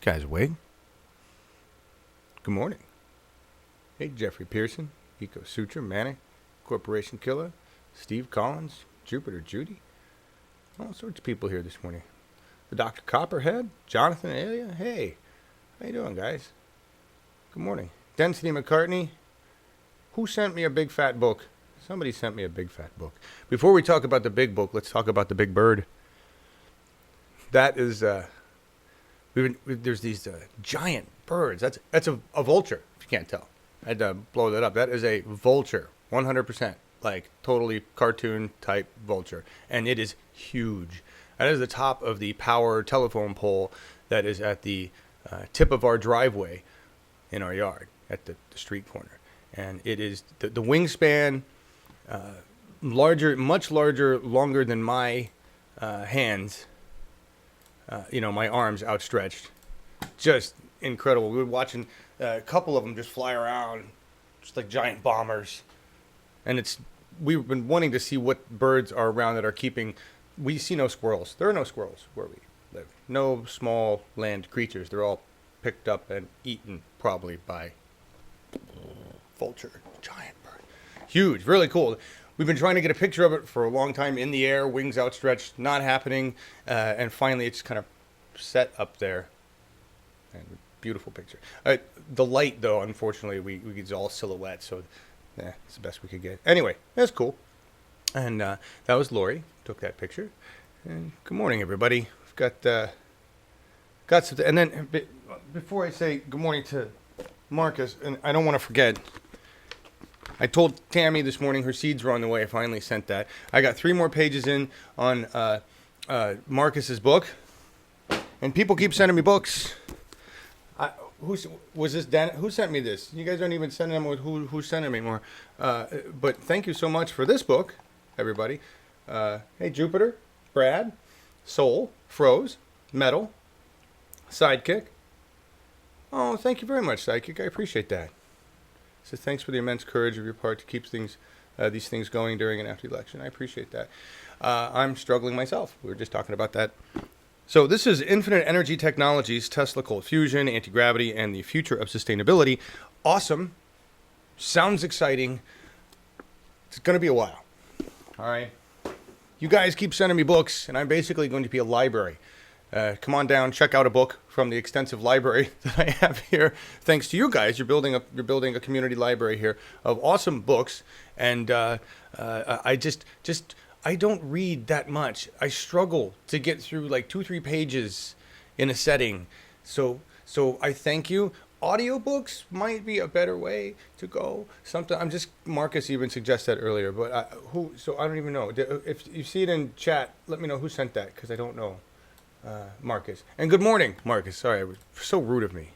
Guy's awake. Good morning. Hey, Jeffrey Pearson, Eco Suture, Manic, Corporation Killer, Steve Collins, Jupiter Judy. All sorts of people here this morning. The Dr. Copperhead, Jonathan Alia. Hey, how you doing, guys? Good morning. Density McCartney. Who sent me a big fat book? Somebody sent me a big fat book. Before we talk about the big book, let's talk about the big bird. That is, there's these giant birds. That's a vulture, if you can't tell. I had to blow that up. That is a vulture, 100%. Like, totally cartoon type vulture. And it is huge. That is the top of the power telephone pole that is at the tip of our driveway in our yard at the street corner. And it is the wingspan, larger, much larger, longer than my hands, my arms outstretched. Just incredible. We were watching a couple of them just fly around, just like giant bombers. And we've been wanting to see what birds are around that are keeping. We see no squirrels. There are no squirrels where we live. No small land creatures. They're all picked up and eaten probably by vulture, giant bird. Huge, really cool. We've been trying to get a picture of it for a long time in the air, wings outstretched, not happening. And finally it's kind of set up there. And beautiful picture. The light, though, unfortunately, we it's all silhouette, so it's the best we could get. Anyway, that's cool. And that was Laurie, took that picture. And good morning, everybody. We've got some, and then before I say good morning to Markus, and I don't want to forget, I told Tammy this morning her seeds were on the way. I finally sent that. I got 3 more pages in on Markus's book, and people keep sending me books. Was this Dan? Who sent me this? You guys aren't even sending them with who sent them anymore. But thank you so much for this book, everybody. Hey, Jupiter, Brad, Soul, Froze, Metal, Sidekick. Oh, thank you very much, Sidekick. I appreciate that. So thanks for the immense courage of your part to keep these things going during and after the election. I appreciate that. I'm struggling myself. We were just talking about that. So this is Infinite Energy Technologies, Tesla Cold Fusion, Anti-Gravity, and the Future of Sustainability. Awesome. Sounds exciting. It's going to be a while. All right. You guys keep sending me books, and I'm basically going to be a library. Come on down, check out a book from the extensive library that I have here. Thanks to you guys, you're building a community library here of awesome books, and I don't read that much. I struggle to get through like 2-3 pages in a setting. So I thank you. Audiobooks might be a better way to go. Markus even suggested that earlier, but I don't even know. If you see it in chat, let me know who sent that, because I don't know. Markus. And good morning, Markus. Sorry, it was so rude of me.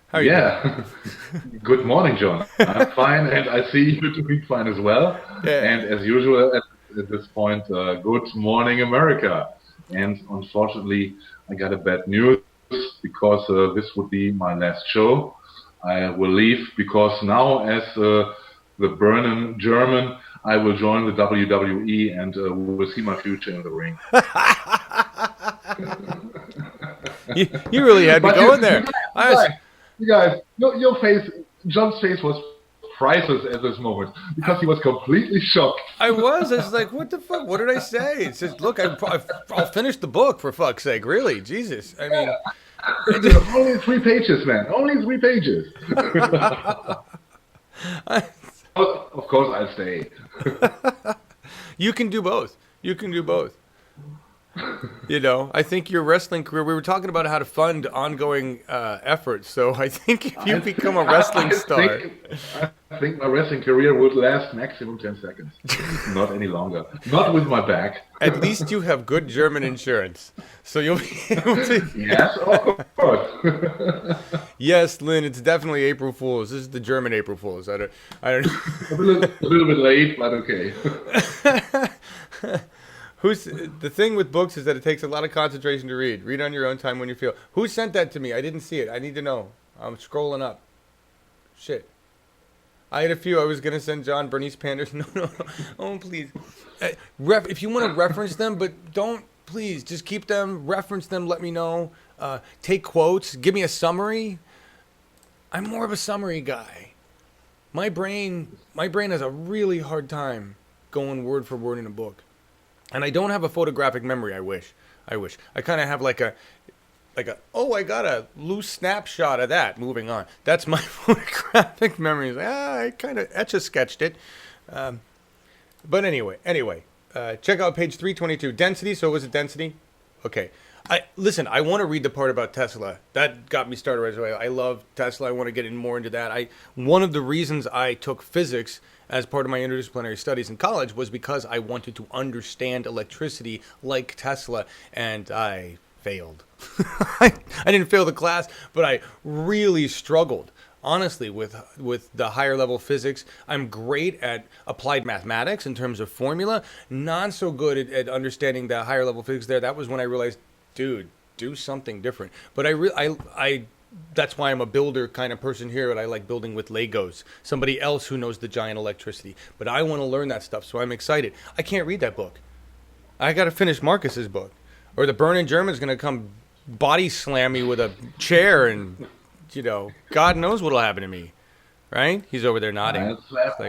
How are you doing? Good morning, John. I'm fine, and I see you doing fine as well. Yeah. And as usual, at this point, good morning, America. And unfortunately, I got a bad news because this would be my last show. I will leave because now, as the Burnham German, I will join the WWE and we will see my future in the ring. you really had me going there. You guys, your face, John's face was priceless at this moment because he was completely shocked. I was like, what the fuck? What did I say? It says, look, I'll finish the book, for fuck's sake. Really? Jesus. I mean... Only 3 pages, man. Only 3 pages. Of course, I'll stay. You can do both. I think your wrestling career, we were talking about how to fund ongoing efforts, so I think if you become a wrestling star... I think my wrestling career would last maximum 10 seconds. Not any longer. Not with my back. At least you have good German insurance, so you'll be able to... Yes, of course. Yes, Lynn, it's definitely April Fool's. This is the German April Fool's. I don't know. A little bit late, but okay. The thing with books is that it takes a lot of concentration to read. Read on your own time when you feel. Who sent that to me? I didn't see it. I need to know. I'm scrolling up. Shit. I had a few. I was going to send John Bernice Panders. No. Oh, please. If you want to reference them, but don't, please, just keep them, reference them, let me know. take quotes, give me a summary. I'm more of a summary guy. My brain has a really hard time going word for word in a book. And I don't have a photographic memory, I wish. I kind of have like a, oh, I got a loose snapshot of that. Moving on. That's my photographic memory. I kind of etch-a-sketched it. But anyway, check out page 322. Density. So was it density? Okay. I want to read the part about Tesla. That got me started right away. I love Tesla. I want to get more into that. One of the reasons I took physics as part of my interdisciplinary studies in college was because I wanted to understand electricity like Tesla, and I failed. I didn't fail the class, but I really struggled. Honestly, with the higher level physics, I'm great at applied mathematics in terms of formula. Not so good at understanding the higher level physics there. That was when I realized, dude, do something different. But I that's why I'm a builder kind of person here, and I like building with Legos. Somebody else who knows the giant electricity. But I want to learn that stuff, so I'm excited. I can't read that book. I got to finish Markus's book, or the Burning German's going to come body slam me with a chair, and God knows what'll happen to me. Right? He's over there nodding. I'll slam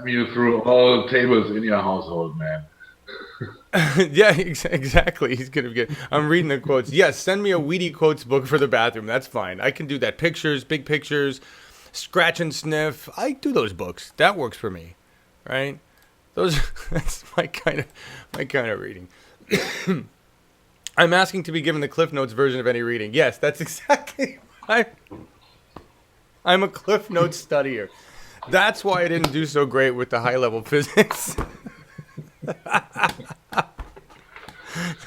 you through all tables in your household, man. Yeah, exactly. He's gonna get. I'm reading the quotes. Yes, send me a Weedy quotes book for the bathroom. That's fine. I can do that. Pictures, big pictures, scratch and sniff. I do those books. That works for me, right? That's my kind of reading. I'm asking to be given the Cliff Notes version of any reading. Yes, that's exactly. I'm a Cliff Notes studier. That's why I didn't do so great with the high level physics.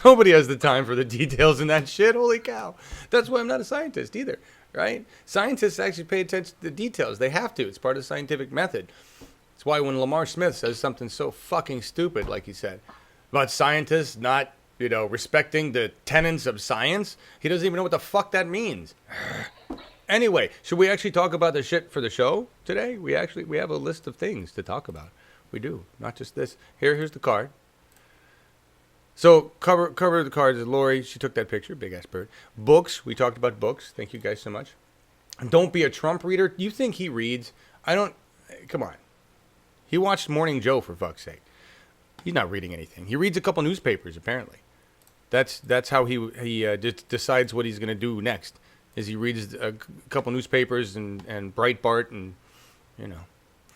Nobody has the time for the details in that shit. Holy cow. That's why I'm not a scientist either, right? Scientists actually pay attention to the details. They have to. It's part of the scientific method. It's why when Lamar Smith says something so fucking stupid, like he said, about scientists not, respecting the tenets of science, he doesn't even know what the fuck that means. Anyway, should we actually talk about the shit for the show today? We have a list of things to talk about. We do, not just this. Here's the card. So cover the cards is Laurie. She took that picture. Big ass bird. Books. We talked about books. Thank you guys so much. Don't be a Trump reader. You think he reads? I don't. Come on. He watched Morning Joe, for fuck's sake. He's not reading anything. He reads a couple newspapers apparently. That's how he decides what he's gonna do next. Is he reads a couple newspapers and Breitbart and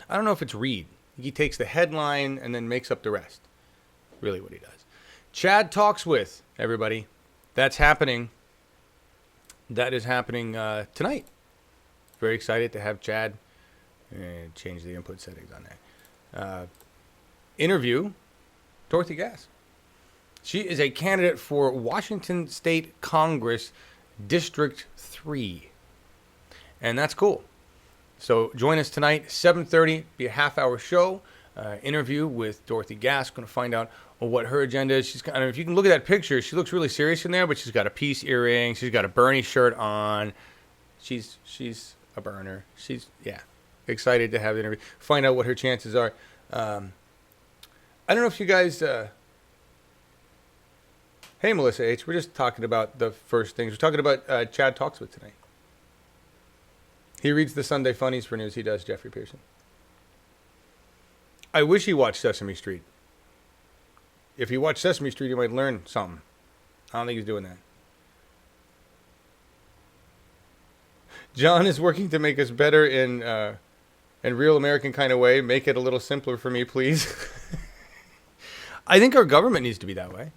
I don't know if it's read. He takes the headline and then makes up the rest. Really what he does. Chad Talks With, everybody. That's happening. That is happening tonight. Very excited to have Chad. Change the input settings on that. Interview Dorothy Gass. She is a candidate for Washington State Congress District 3. And that's cool. So join us tonight, 7:30, be a half-hour show, interview with Dorothy Gass. Going to find out what her agenda is. If you can look at that picture, she looks really serious in there, but she's got a peace earring. She's got a Bernie shirt on. She's a burner. She's excited to have the interview. Find out what her chances are. I don't know if you guys. Hey, Melissa H. We're just talking about the first things. We're talking about Chad Talks With tonight. He reads the Sunday Funnies for news. He does, Jeffrey Pearson. I wish he watched Sesame Street. If he watched Sesame Street, he might learn something. I don't think he's doing that. John is working to make us better in real American kind of way. Make it a little simpler for me, please. I think our government needs to be that way.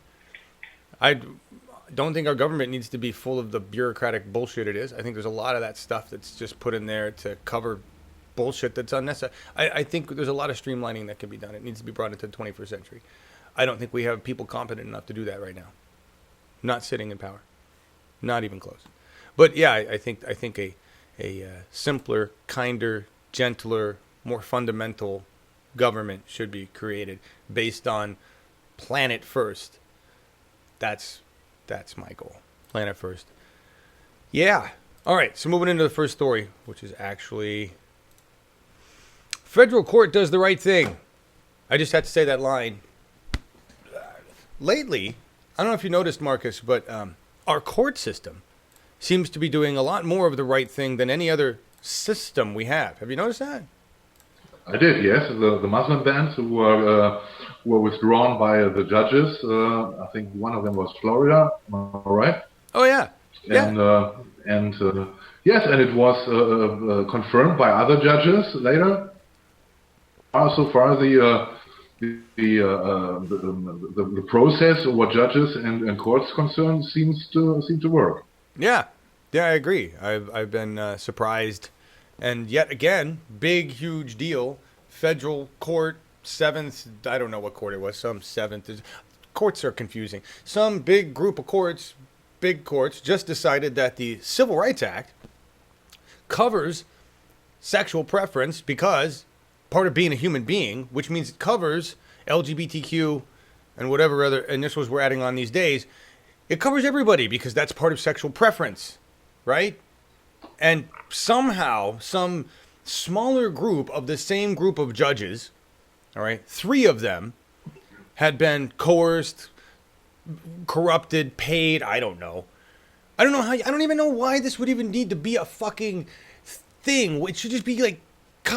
I don't think our government needs to be full of the bureaucratic bullshit it is. I think there's a lot of that stuff that's just put in there to cover bullshit that's unnecessary. I think there's a lot of streamlining that can be done. It needs to be brought into the 21st century. I don't think we have people competent enough to do that right now. Not sitting in power. Not even close. But yeah, I think a simpler, kinder, gentler, more fundamental government should be created based on planet first. That's my goal. Planet first. Yeah. All right. So moving into the first story, which is actually federal court does the right thing. I just had to say that line. Lately, I don't know if you noticed, Markus, but our court system seems to be doing a lot more of the right thing than any other system we have. Have you noticed that? I did, yes. The Muslim bans who were withdrawn by the judges. I think one of them was Florida. Am I right? Oh yeah, And yes, and it was confirmed by other judges later. So far, the process of what judges and courts concerned seems to work. Yeah, I agree. I've been surprised, and yet again, big, huge deal. Federal court, seventh. I don't know what court it was. Some seventh. Courts are confusing. Some big group of courts, big courts, just decided that the Civil Rights Act covers sexual preference because part of being a human being, which means it covers LGBTQ and whatever other initials we're adding on these days. It covers everybody because that's part of sexual preference, right? And somehow, some smaller group of the same group of judges, all right, 3 of them had been coerced, corrupted, paid. I don't know how. I don't even know why this would even need to be a fucking thing. It should just be like,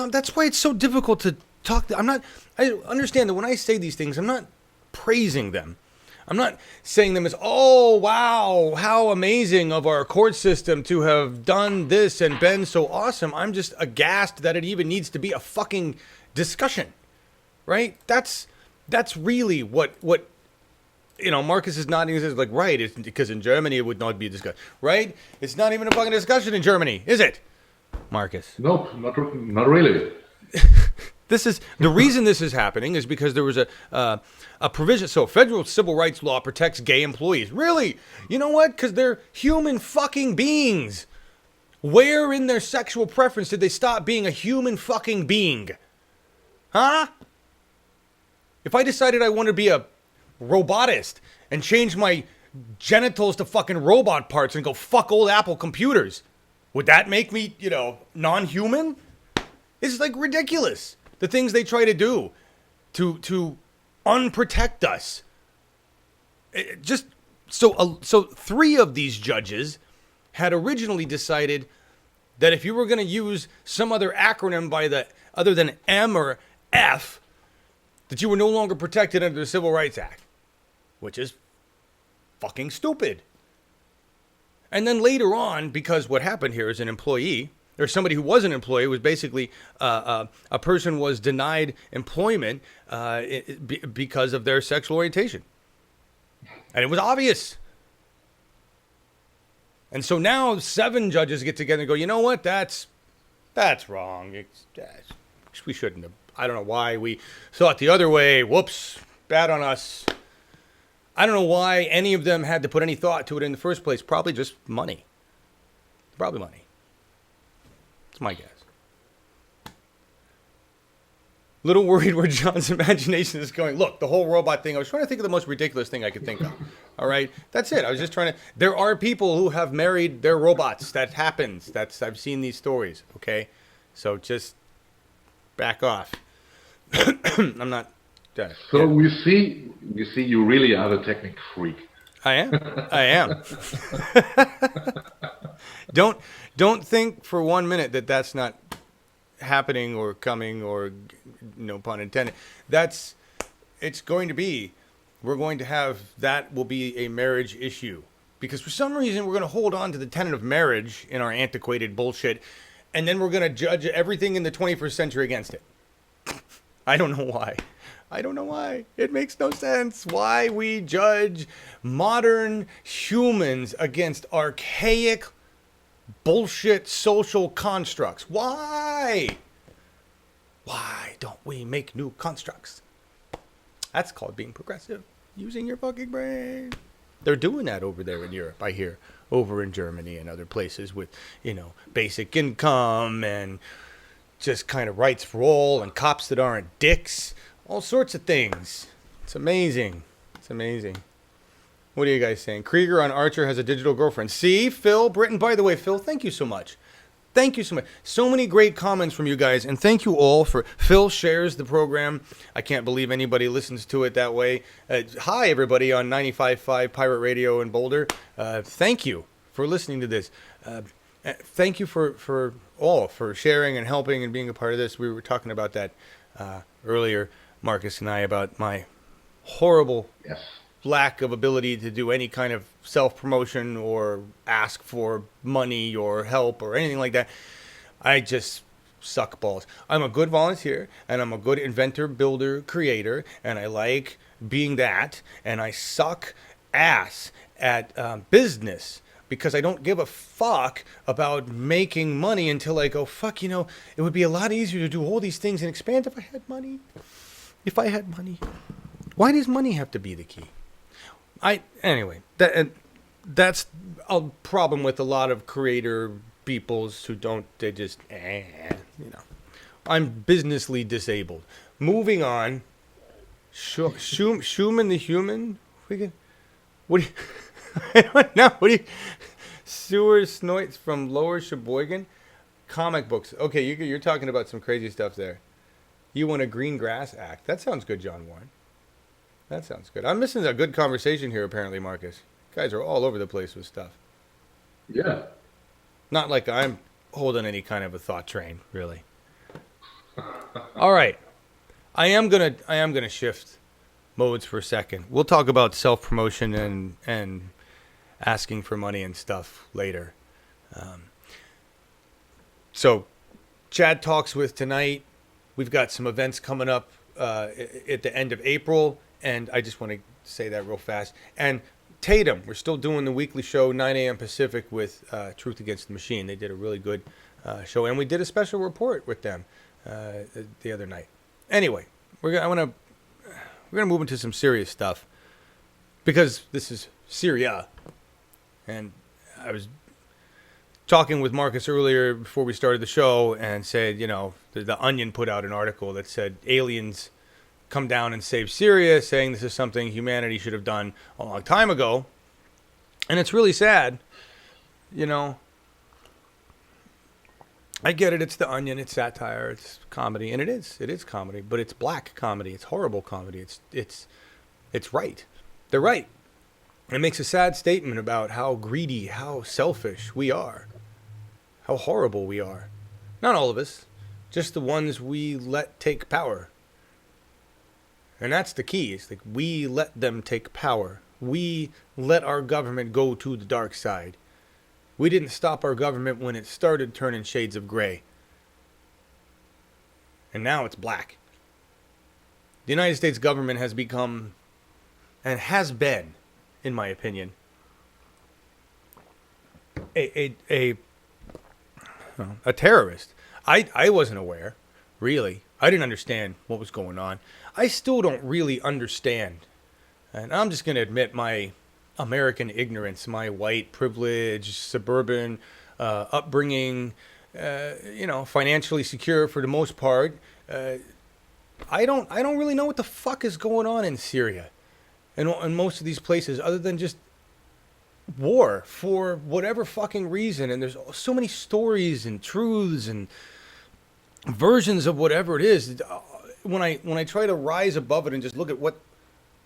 that's why it's so difficult to talk. I understand that when I say these things, I'm not praising them. I'm not saying them as, oh, wow, how amazing of our court system to have done this and been so awesome. I'm just aghast that it even needs to be a fucking discussion, right? That's really what Markus is nodding his head like, right, it's because in Germany it would not be a discussion, right? It's not even a fucking discussion in Germany, is it, Markus? Nope, not really. This is the reason this is happening is because there was a provision. So federal civil rights law protects gay employees. Really? You know what? Because they're human fucking beings. Where in their sexual preference did they stop being a human fucking being? Huh? If I decided I wanted to be a robotist and change my genitals to fucking robot parts and go fuck old Apple computers, would that make me, non-human? It's like ridiculous. The things they try to do to unprotect us. So 3 of these judges had originally decided that if you were going to use some other acronym other than M or F, that you were no longer protected under the Civil Rights Act, which is fucking stupid. And then later on, because what happened here is an employee, or somebody who was an employee, was basically a person was denied employment because of their sexual orientation. And it was obvious. And so now 7 judges get together and go, you know what, that's wrong. We shouldn't have. I don't know why we thought the other way. Whoops, bad on us. I don't know why any of them had to put any thought to it in the first place. Probably just money. Probably money. That's my guess. Little worried where John's imagination is going. Look, the whole robot thing, I was trying to think of the most ridiculous thing I could think of. All right? That's it. I was just trying to... There are people who have married their robots. That happens. I've seen these stories, okay? So just back off. I'm not... So we see you really are the technic freak. I am. Don't think for 1 minute that that's not happening or coming or no pun intended. It's going to be, we're going to have, that will be a marriage issue. Because for some reason we're going to hold on to the tenet of marriage in our antiquated bullshit, and then we're going to judge everything in the 21st century against it. I don't know why. It makes no sense why we judge modern humans against archaic bullshit social constructs. Why? Why don't we make new constructs? That's called being progressive. Using your fucking brain. They're doing that over there in Europe, I hear. Over in Germany and other places with, basic income and just kind of rights for all and cops that aren't dicks. All sorts of things. It's amazing. What are you guys saying? Krieger on Archer has a digital girlfriend. See, Phil Britton. By the way, Phil, thank you so much. Thank you so much. So many great comments from you guys, and thank you all for. Phil shares the program. I can't believe anybody listens to it that way. Hi, everybody on 95.5 Pirate Radio in Boulder. Thank you for listening to this. Thank you for sharing and helping and being a part of this. We were talking about that earlier, Markus and I, about my horrible lack of ability to do any kind of self-promotion or ask for money or help or anything like that. I just suck balls. I'm a good volunteer, and I'm a good inventor, builder, creator, and I like being that, and I suck ass at business because I don't give a fuck about making money until I go, fuck, it would be a lot easier to do all these things and expand if I had money. If I had money. Why does money have to be the key? Anyway, that's a problem with a lot of creator peoples who don't, they just, I'm businessly disabled. Moving on. Schumann the Human? What do you, I don't know. What do you, Sewer Snoits from Lower Sheboygan? Comic books. Okay, you're talking about some crazy stuff there. You want a Green Grass Act. That sounds good, John Warren. That sounds good. I'm missing a good conversation here, apparently, Markus. Guys are all over the place with stuff. Yeah. Not like I'm holding any kind of a thought train, really. All right. I am gonna shift modes for a second. We'll talk about self-promotion and asking for money and stuff later. So, Chad Talks with tonight. We've got some events coming up at the end of April. And I just want to say that real fast. And Tatum, we're still doing the weekly show, 9 a.m. Pacific, with Truth Against the Machine. They did a really good show, and we did a special report with them the other night. Anyway, we're gonna move into some serious stuff because this is Syria, and I was talking with Markus earlier before we started the show, and said, the Onion put out an article that said aliens come down and save Syria, saying this is something humanity should have done a long time ago. And it's really sad. I get it. It's the Onion. It's satire. It's comedy. And it is comedy, but it's black comedy. It's horrible comedy. It's right. They're right. It makes a sad statement about how greedy, how selfish we are, how horrible we are. Not all of us, just the ones we let take power. And that's the key. It's like we let them take power. We let our government go to the dark side. We didn't stop our government when it started turning shades of gray. And now it's black. The United States government has become, and has been, in my opinion, a terrorist. I wasn't aware, really. I didn't understand what was going on. I still don't really understand. And I'm just going to admit my American ignorance, my white privilege, suburban upbringing, financially secure for the most part. I don't really know what the fuck is going on in Syria and most of these places other than just war for whatever fucking reason. And there's so many stories and truths and versions of whatever it is. When I try to rise above it and just look at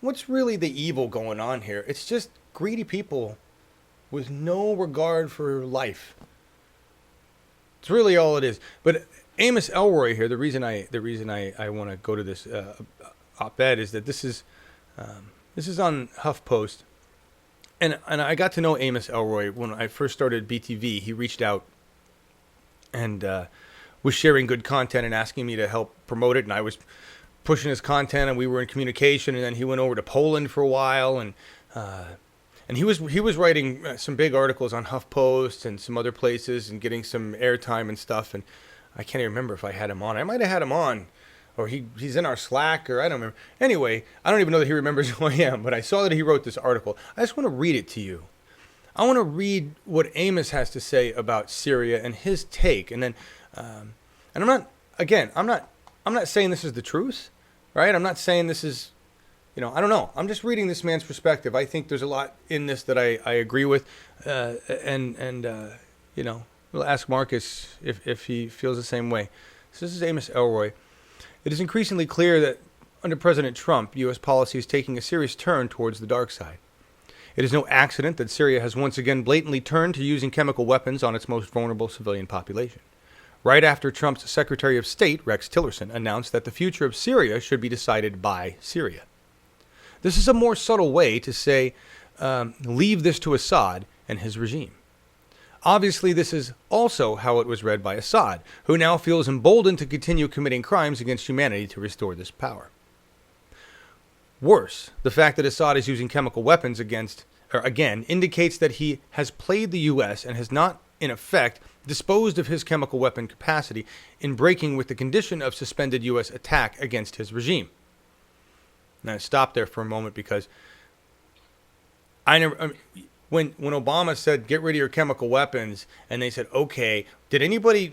what's really the evil going on here, it's just greedy people with no regard for life. It's really all it is. But Amos Elroy here, the reason I want to go to this op-ed is that this is on HuffPost, and I got to know Amos Elroy when I first started BTV. He reached out and was sharing good content and asking me to help promote it, and I was pushing his content, and we were in communication. And then he went over to Poland for a while, and he was writing some big articles on HuffPost and some other places and getting some airtime and stuff. And I can't even remember if I had him on. I might have had him on, or he's in our Slack, or I don't remember. Anyway, I don't even know that he remembers who I am, but I saw that he wrote this article. I just want to read it to you. I want to read what Amos has to say about Syria and his take, and then. And I'm not saying this is the truth, right? I'm not saying this is, I don't know. I'm just reading this man's perspective. I think there's a lot in this that I agree with, and We'll ask Markus if he feels the same way. So this is Amos Elroy. It is increasingly clear that under President Trump, U.S. policy is taking a serious turn towards the dark side. It is no accident that Syria has once again blatantly turned to using chemical weapons on its most vulnerable civilian population. Right after Trump's Secretary of State, Rex Tillerson, announced that the future of Syria should be decided by Syria. This is a more subtle way to say, leave this to Assad and his regime. Obviously, this is also how it was read by Assad, who now feels emboldened to continue committing crimes against humanity to restore this power. Worse, the fact that Assad is using chemical weapons again indicates that he has played the U.S. and has not, in effect, disposed of his chemical weapon capacity in breaking with the condition of suspended U.S. attack against his regime. Now, I stop there for a moment because when Obama said, get rid of your chemical weapons, and they said, okay, did anybody,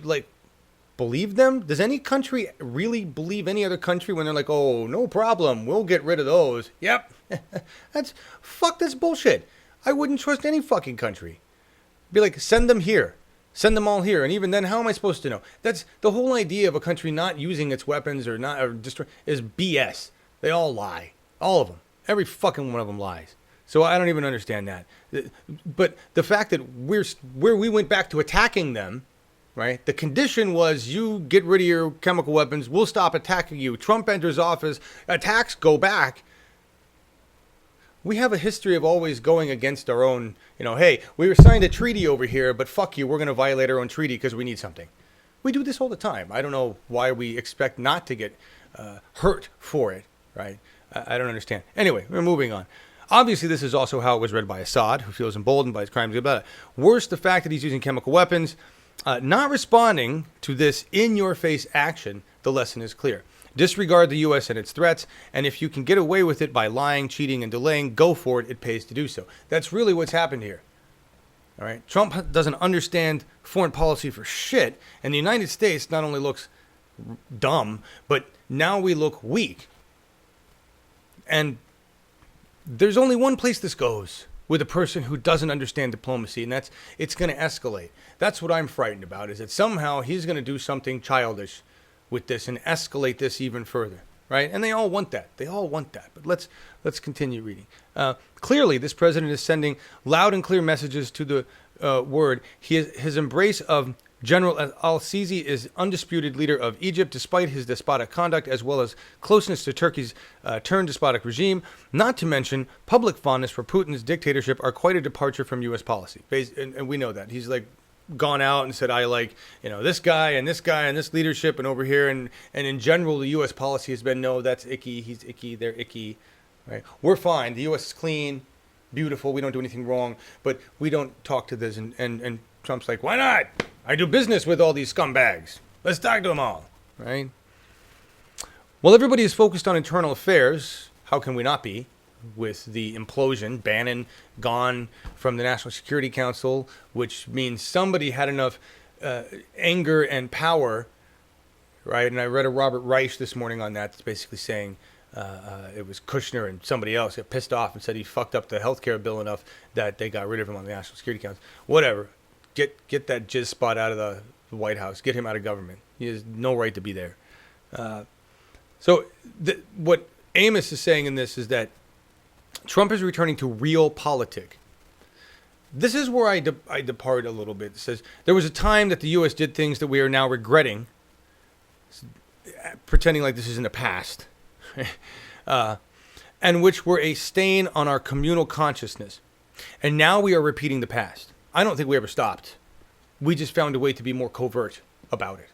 believe them? Does any country really believe any other country when they're like, oh, no problem, we'll get rid of those? Yep. That's bullshit. I wouldn't trust any fucking country. Be like, send them here. Send them all here. And even then, how am I supposed to know? That's the whole idea of a country not using its weapons or is BS. They all lie. All of them. Every fucking one of them lies. So I don't even understand that. But the fact that where we went back to attacking them, right? The condition was you get rid of your chemical weapons, we'll stop attacking you. Trump enters office, attacks go back. We have a history of always going against our own, hey, we signed a treaty over here, but fuck you, we're going to violate our own treaty because we need something. We do this all the time. I don't know why we expect not to get hurt for it, right? I don't understand. Anyway, we're moving on. Obviously, this is also how it was read by Assad, who feels emboldened by his crimes. Worse, the fact that he's using chemical weapons, not responding to this in-your-face action, the lesson is clear. Disregard the U.S. and its threats, and if you can get away with it by lying, cheating, and delaying, go for it. It pays to do so. That's really what's happened here. All right? Trump doesn't understand foreign policy for shit, and the United States not only looks dumb, but now we look weak. And there's only one place this goes with a person who doesn't understand diplomacy, and that's it's going to escalate. That's what I'm frightened about, is that somehow he's going to do something childish with this and escalate this even further, right? And they all want that. They all want that. But let's continue reading. Clearly, this president is sending loud and clear messages to the world. His embrace of General al-Sisi is undisputed leader of Egypt, despite his despotic conduct, as well as closeness to Turkey's turned despotic regime. Not to mention, public fondness for Putin's dictatorship are quite a departure from U.S. policy. And we know that. He's gone out and said, I like, this guy and this guy and this leadership and over here. And in general, the U.S. policy has been, no, that's icky. He's icky. They're icky. Right? We're fine. The U.S. is clean, beautiful. We don't do anything wrong. But we don't talk to this. And Trump's like, why not? I do business with all these scumbags. Let's talk to them all, right? Well, everybody is focused on internal affairs. How can we not be? With the implosion, Bannon gone from the National Security Council, which means somebody had enough anger and power, right? And I read a Robert Reich this morning on that. It's basically saying it was Kushner and somebody else got pissed off and said he fucked up the healthcare bill enough that they got rid of him on the National Security Council. Whatever. Get that jizz spot out of the White House. Get him out of government. He has no right to be there. What Amos is saying in this is that Trump is returning to realpolitik. This is where I depart a little bit. It says, there was a time that the U.S. did things that we are now regretting, pretending like this is in the past, and which were a stain on our communal consciousness. And now we are repeating the past. I don't think we ever stopped. We just found a way to be more covert about it,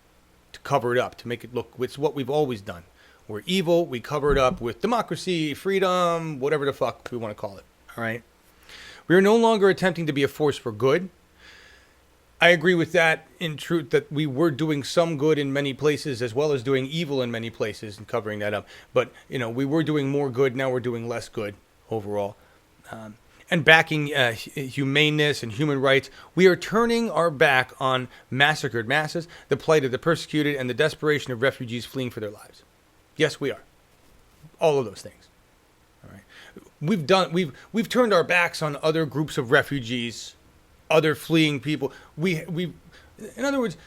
to cover it up, to make it look, it's what we've always done. We're evil, we cover it up with democracy, freedom, whatever the fuck we want to call it, all right? We are no longer attempting to be a force for good. I agree with that in truth, that we were doing some good in many places as well as doing evil in many places and covering that up. But, we were doing more good, now we're doing less good overall. And backing humaneness and human rights, we are turning our back on massacred masses, the plight of the persecuted, and the desperation of refugees fleeing for their lives. Yes, we are. All of those things. All right. We've turned our backs on other groups of refugees, other fleeing people. In other words,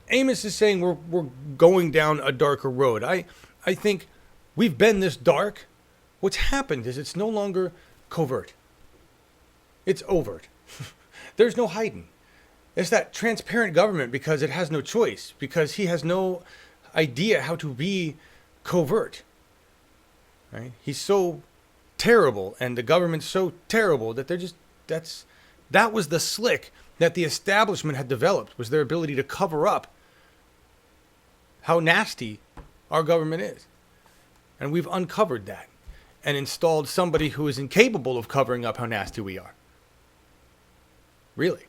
Amos is saying we're going down a darker road. I think we've been this dark. What's happened is it's no longer covert. It's overt. There's no hiding. It's that transparent government because it has no choice, because he has no idea how to be covert. Right? He's so terrible, and the government's so terrible that that was the slick that the establishment had developed, was their ability to cover up how nasty our government is. And we've uncovered that and installed somebody who is incapable of covering up how nasty we are. Really.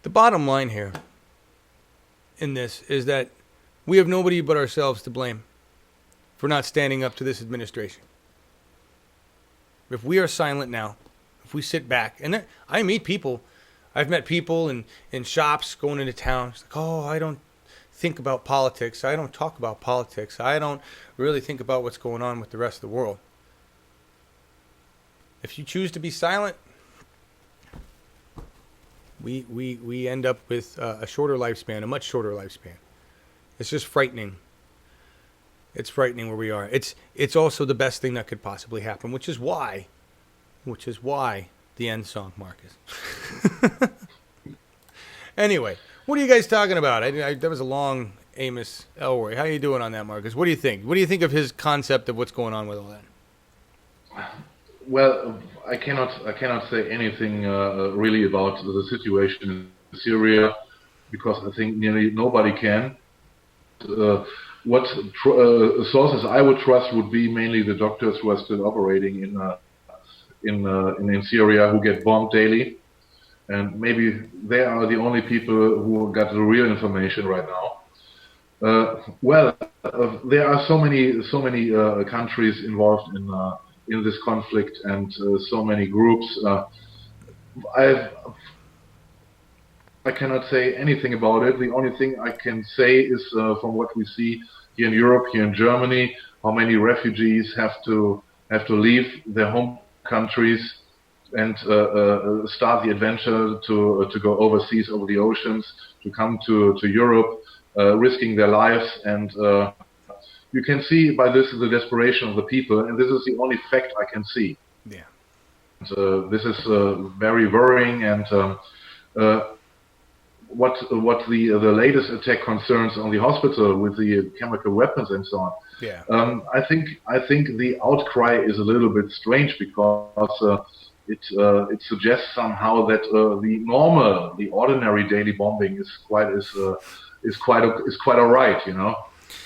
The bottom line here in this is that we have nobody but ourselves to blame for not standing up to this administration. If we are silent now, if we sit back, and I meet people, I've met people in shops going into town. It's like, oh, I don't think about politics. I don't talk about politics. I don't really think about what's going on with the rest of the world. If you choose to be silent, we end up with a shorter lifespan, a much shorter lifespan. It's just frightening. It's frightening where we are. It's also the best thing that could possibly happen, which is why the end song, Marcus. Anyway, what are you guys talking about? That was a long Amos Elroy. How are you doing on that, Marcus? What do you think? What do you think of his concept of what's going on with all that? Well, I cannot say anything really about the situation in Syria because I think nearly nobody can. What sources I would trust would be mainly the doctors who are still operating in Syria, who get bombed daily, and maybe they are the only people who got the real information right now. There are so many countries involved in this conflict and so many groups. I cannot say anything about it. The only thing I can say is from what we see here in Europe, here in Germany, how many refugees have to leave their home countries and start the adventure to go overseas over the oceans, to come to Europe, risking their lives. And you can see by this the desperation of the people, and this is the only fact I can see. Yeah. And, this is very worrying, and what the latest attack concerns on the hospital with the chemical weapons and so on. Yeah. I think the outcry is a little bit strange because it suggests somehow that the ordinary daily bombing is quite all right, you know.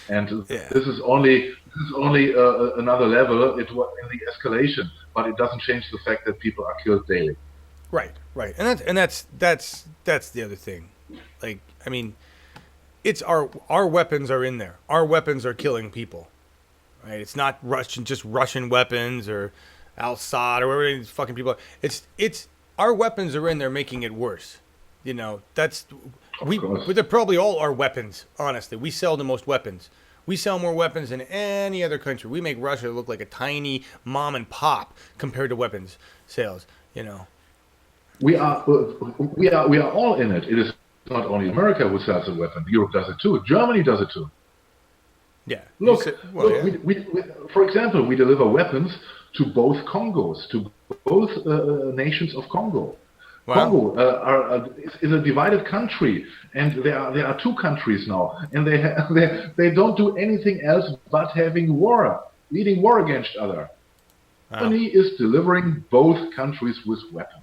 And this is only another level. It was in the escalation, but it doesn't change the fact that people are killed daily. Right, and that's the other thing. Like, I mean, it's our weapons are in there. Our weapons are killing people. Right? It's not Russian weapons or Al-Assad or whatever these fucking people are. It's our weapons are in there making it worse. You know, but they're probably all our weapons, honestly. We sell the most weapons. We sell more weapons than any other country. We make Russia look like a tiny mom and pop compared to weapons sales, you know. We are all in it. It is not only America who sells a weapon. Europe does it too. Germany does it too. Yeah. Look, we, for example, we deliver weapons to both Congos, to both nations of Congo. Wow. Congo is a divided country, and there are two countries now, and they don't do anything else but leading war against each other. Wow. Germany is delivering both countries with weapons.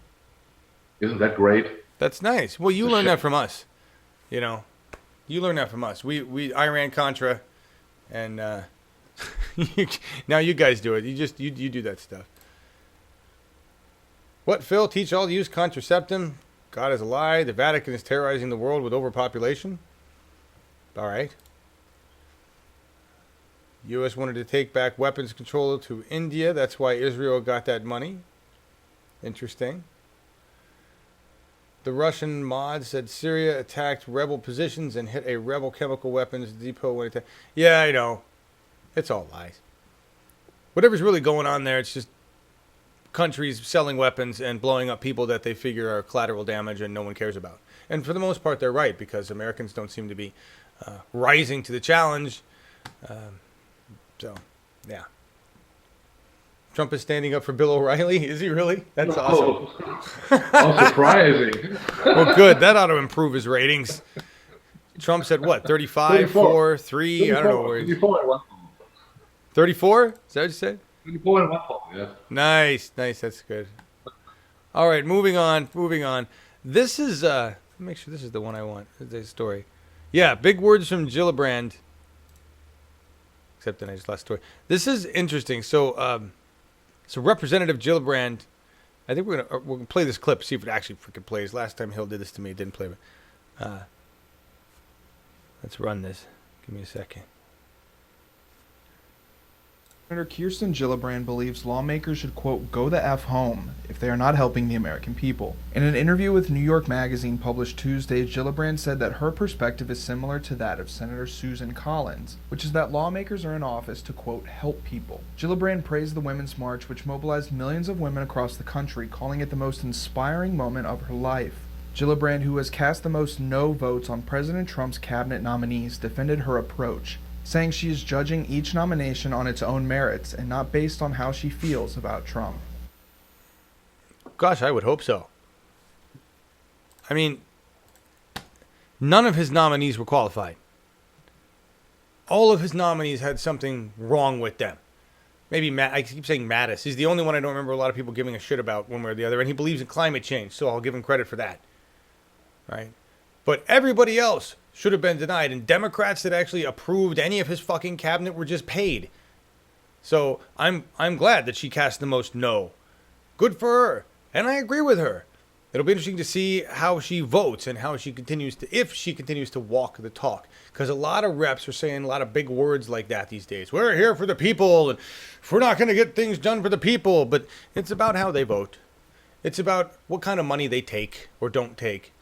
Isn't that great? That's nice. Well, you learned that from us. You know, you learned that from us. We Iran Contra, and now you guys do it. You do that stuff. What, Phil? Teach all to use contraceptive? God is a lie. The Vatican is terrorizing the world with overpopulation. All right. U.S. wanted to take back weapons control to India. That's why Israel got that money. Interesting. The Russian mod said Syria attacked rebel positions and hit a rebel chemical weapons depot when it attacked. Yeah, I know. It's all lies. Whatever's really going on there, it's just countries selling weapons and blowing up people that they figure are collateral damage and no one cares about. And for the most part, they're right, because Americans don't seem to be rising to the challenge. So, yeah. Trump is standing up for Bill O'Reilly. Is he really? That's awesome. How surprising. Well, good. That ought to improve his ratings. Trump said what? 35, 34. 4, 3? 34, I don't know where he's. 34 and 1 poll. 34? Is that what you said? 34 and 1 poll, yeah. Nice. That's good. All right, moving on. This is, make sure this is the one I want. The story. Yeah, big words from Gillibrand. Except then I just lost the story. This is interesting. So Representative Gillibrand, I think we're gonna play this clip, see if it actually freaking plays. Last time Hill did this to me, it didn't play. But let's run this. Give me a second. Senator Kirsten Gillibrand believes lawmakers should, quote, go the F home if they are not helping the American people. In an interview with New York Magazine published Tuesday, Gillibrand said that her perspective is similar to that of Senator Susan Collins, which is that lawmakers are in office to, quote, help people. Gillibrand praised the Women's March, which mobilized millions of women across the country, calling it the most inspiring moment of her life. Gillibrand, who has cast the most no votes on President Trump's cabinet nominees, defended her approach, saying she is judging each nomination on its own merits and not based on how she feels about Trump. Gosh, I would hope so. I mean, none of his nominees were qualified. All of his nominees had something wrong with them. Maybe I keep saying Mattis. He's the only one I don't remember a lot of people giving a shit about one way or the other, and he believes in climate change, so I'll give him credit for that. Right? But everybody else should have been denied, and Democrats that actually approved any of his fucking cabinet were just paid. So I'm glad that she cast the most no. Good for her, and I agree with her. It'll be interesting to see how she votes and how she continues to, if she continues to walk the talk, because a lot of reps are saying a lot of big words like that these days. We're here for the people, and if we're not going to get things done for the people, but it's about how they vote. It's about what kind of money they take or don't take.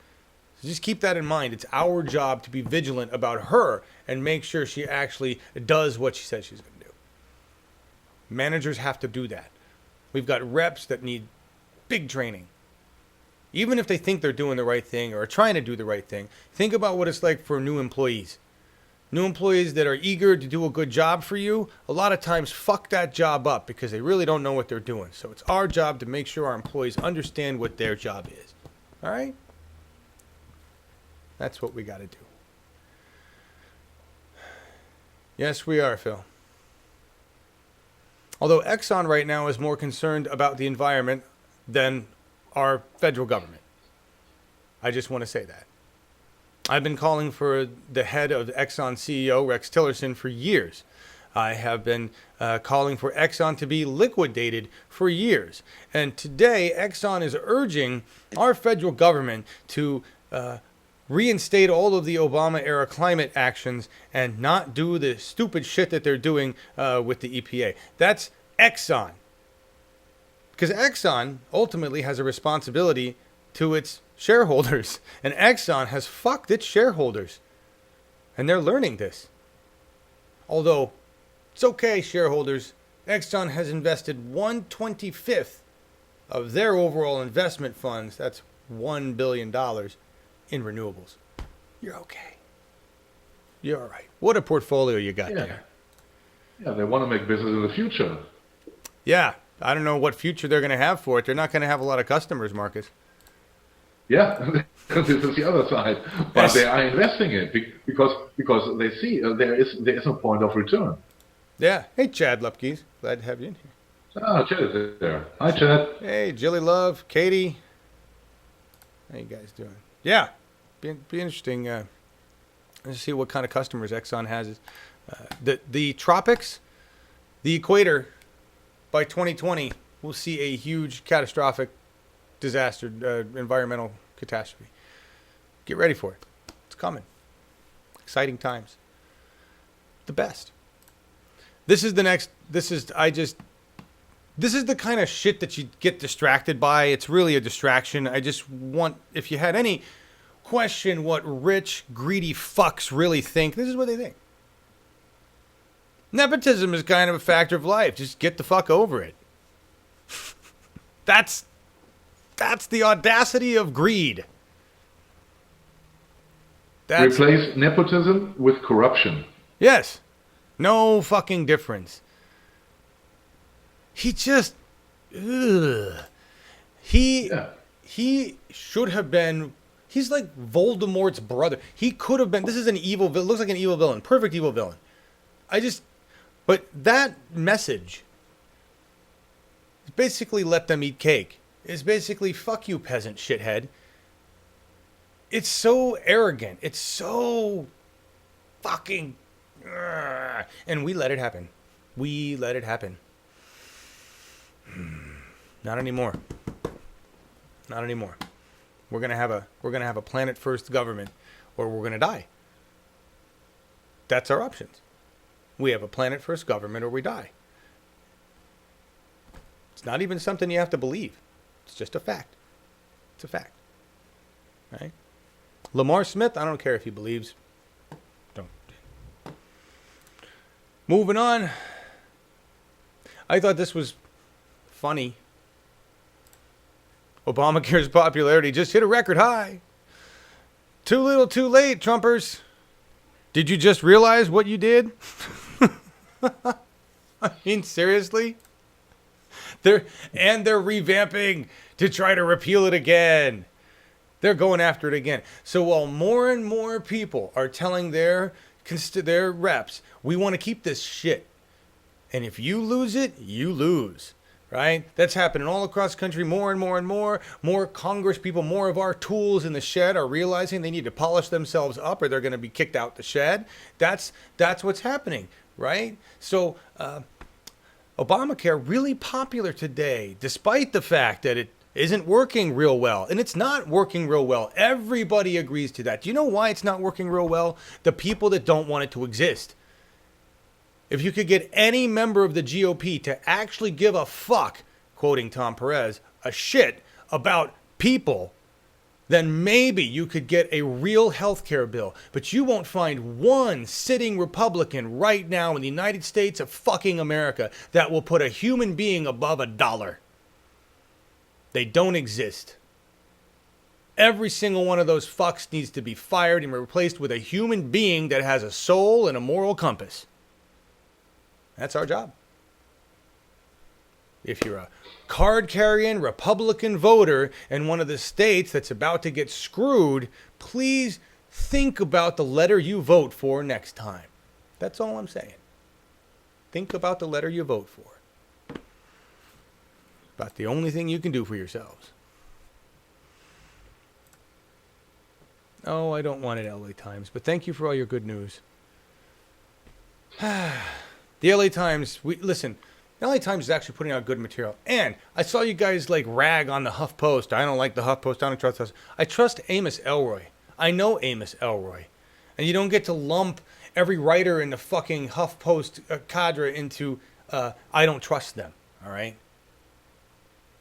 So just keep that in mind. It's our job to be vigilant about her and make sure she actually does what she says she's going to do. Managers have to do that. We've got reps that need big training. Even if they think they're doing the right thing or are trying to do the right thing, think about what it's like for new employees. New employees that are eager to do a good job for you, a lot of times fuck that job up because they really don't know what they're doing. So it's our job to make sure our employees understand what their job is. All right? That's what we got to do. Yes, we are, Phil. Although Exxon right now is more concerned about the environment than our federal government. I just want to say that. I've been calling for the head of the Exxon CEO, Rex Tillerson, for years. I have been calling for Exxon to be liquidated for years. And today, Exxon is urging our federal government to reinstate all of the Obama-era climate actions and not do the stupid shit that they're doing with the EPA. That's Exxon. Because Exxon ultimately has a responsibility to its shareholders. And Exxon has fucked its shareholders. And they're learning this. Although, it's okay, shareholders. Exxon has invested 1/25th of their overall investment funds, that's $1 billion, in renewables. You're okay. You're all right. What a portfolio you got there. Yeah, they want to make business in the future. Yeah, I don't know what future they're going to have for it. They're not going to have a lot of customers, Marcus. Yeah, this is the other side. But Yes. they are investing it because they see there is a point of return. Yeah. Hey, Chad Lupkes. Glad to have you in here. Ah, Chad is there. Hi, Chad. Hey, Jilly Love, Katie. How you guys doing? Yeah, be interesting. Let's see what kind of customers Exxon has. The tropics, the equator, by 2020, we'll see a huge catastrophic disaster, environmental catastrophe. Get ready for it. It's coming. Exciting times. The best. This is the kind of shit that you get distracted by. It's really a distraction. I just want, if you had any question what rich, greedy fucks really think, this is what they think. Nepotism is kind of a factor of life. Just get the fuck over it. That's the audacity of greed. Replace nepotism with corruption. Yes. No fucking difference. He just... Ugh. He should have been... He's like Voldemort's brother. He could have been... This is an evil villain. Looks like an evil villain. Perfect evil villain. But that message is basically let them eat cake. It's basically, fuck you, peasant shithead. It's so arrogant. It's so fucking... And we let it happen. We let it happen. Not anymore. Not anymore. We're gonna have a planet first government, or we're gonna die. That's our options. We have a planet first government, or we die. It's not even something you have to believe. It's just a fact. It's a fact. Right? Lamar Smith, I don't care if he believes. Don't. Moving on. I thought this was funny. Obamacare's popularity just hit a record high. Too little, too late, Trumpers. Did you just realize what you did? I mean, seriously? They're revamping to try to repeal it again. They're going after it again. So while more and more people are telling their reps, we want to keep this shit. And if you lose it, you lose. Right? That's happening all across the country. More and more and more. More Congress people, more of our tools in the shed are realizing they need to polish themselves up or they're going to be kicked out the shed. That's what's happening. Right? So Obamacare really popular today, despite the fact that it isn't working real well. And it's not working real well. Everybody agrees to that. Do you know why it's not working real well? The people that don't want it to exist. If you could get any member of the GOP to actually give a fuck, quoting Tom Perez, a shit about people, then maybe you could get a real healthcare bill. But you won't find one sitting Republican right now in the United States of fucking America that will put a human being above $1. They don't exist. Every single one of those fucks needs to be fired and replaced with a human being that has a soul and a moral compass. That's our job. If you're a card-carrying Republican voter in one of the states that's about to get screwed, please think about the letter you vote for next time. That's all I'm saying. Think about the letter you vote for. About the only thing you can do for yourselves. Oh, I don't want it, LA Times, but thank you for all your good news. The LA Times, the LA Times is actually putting out good material. And I saw you guys like rag on the HuffPost. I don't like the HuffPost. I don't trust us. I trust Amos Elroy. I know Amos Elroy. And you don't get to lump every writer in the fucking HuffPost cadre into, I don't trust them. All right?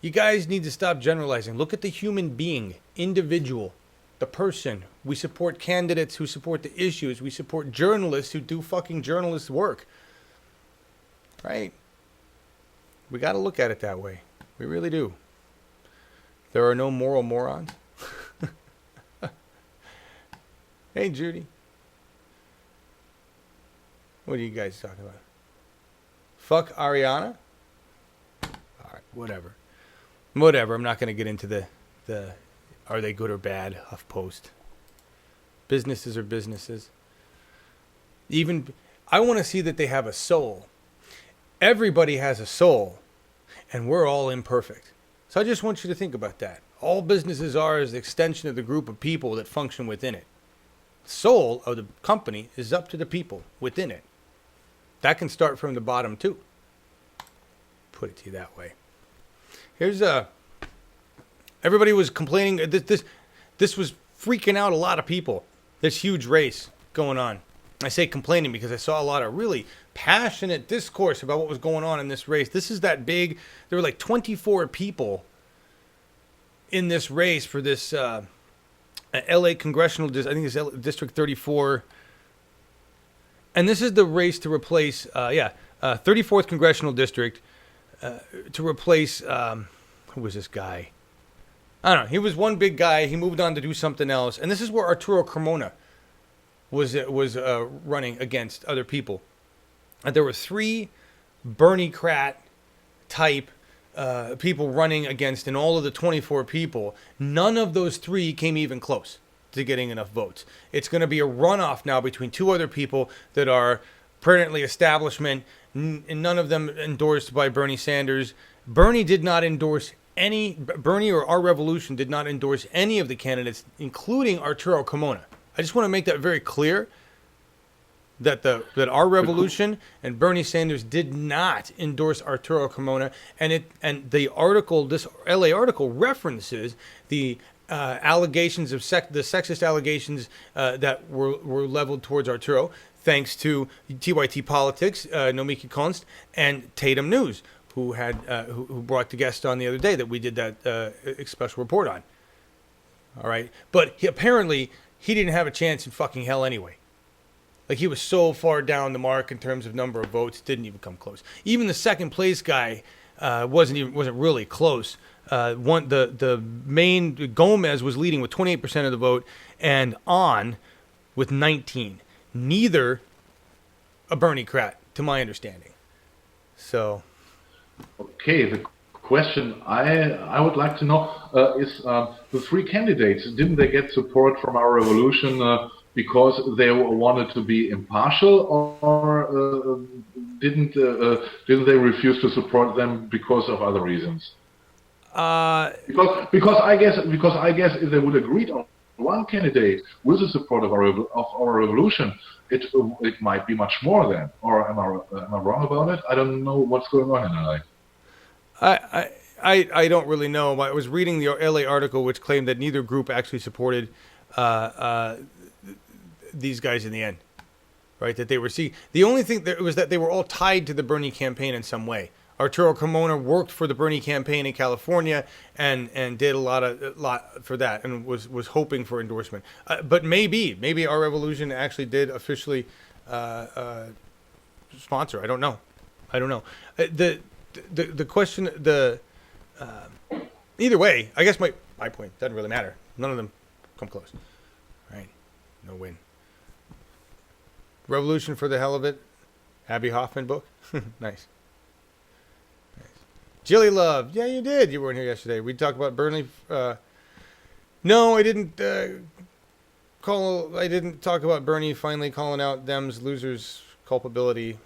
You guys need to stop generalizing. Look at the human being, individual, the person. We support candidates who support the issues. We support journalists who do fucking journalist work. Right? We got to look at it that way. We really do. There are no moral morons. Hey, Judy. What are you guys talking about? Fuck Ariana? All right, whatever. Whatever. I'm not going to get into the are they good or bad HuffPost. Businesses are businesses. Even I want to see that they have a soul. Everybody has a soul, and we're all imperfect. So I just want you to think about that. All businesses are is the extension of the group of people that function within it. The soul of the company is up to the people within it. That can start from the bottom too. Put it to you that way. Here's everybody was complaining. This was freaking out a lot of people. This huge race going on. I say complaining because I saw a lot of really passionate discourse about what was going on in this race. This is that big. There were like 24 people in this race for this LA congressional district. I think it's District 34. And this is the race to replace, 34th congressional district to replace who was this guy? I don't know. He was one big guy. He moved on to do something else. And this is where Arturo Carmona was running against other people. And there were 3 Bernie-crat type people running against, and all of the 24 people, none of those 3 came even close to getting enough votes. It's going to be a runoff now between 2 other people that are permanently establishment, and none of them endorsed by Bernie Sanders. Bernie did not endorse Bernie or Our Revolution did not endorse any of the candidates, including Arturo Carmona. I just want to make that very clear, that Our Revolution and Bernie Sanders did not endorse Arturo Carmona, and the article, this LA article, references the allegations of the sexist allegations that were leveled towards Arturo, thanks to TYT Politics, Nomiki Konst, and Tatum News, who brought the guest on the other day that we did that special report on. All right, but apparently he didn't have a chance in fucking hell anyway. Like, he was so far down the mark in terms of number of votes, didn't even come close. Even the second place guy wasn't really close. The main Gomez was leading with 28% of the vote, and on with 19. Neither a Bernie-crat, to my understanding. So. Okay, the question I would like to know is the 3 candidates, didn't they get support from Our Revolution because they wanted to be impartial, or didn't they refuse to support them because of other reasons? Because I guess if they would agree on one candidate with the support of our revolution, it might be much more then. Or am I wrong about it? I don't know what's going on in LA. I don't really know. I was reading the LA article, which claimed that neither group actually supported these guys in the end, right? That they were the only thing that was that they were all tied to the Bernie campaign in some way. Arturo Carmona worked for the Bernie campaign in California and did a lot for that, and was hoping for endorsement. But maybe Our Revolution actually did officially sponsor. I don't know. The question, either way, I guess my point doesn't really matter. None of them come close, right? No win. Revolution for the hell of it. Abby Hoffman book. Nice. Jilly Love. Yeah, you did. You weren't here yesterday. We talked about Bernie. No, I didn't I didn't talk about Bernie finally calling out Dems losers culpability.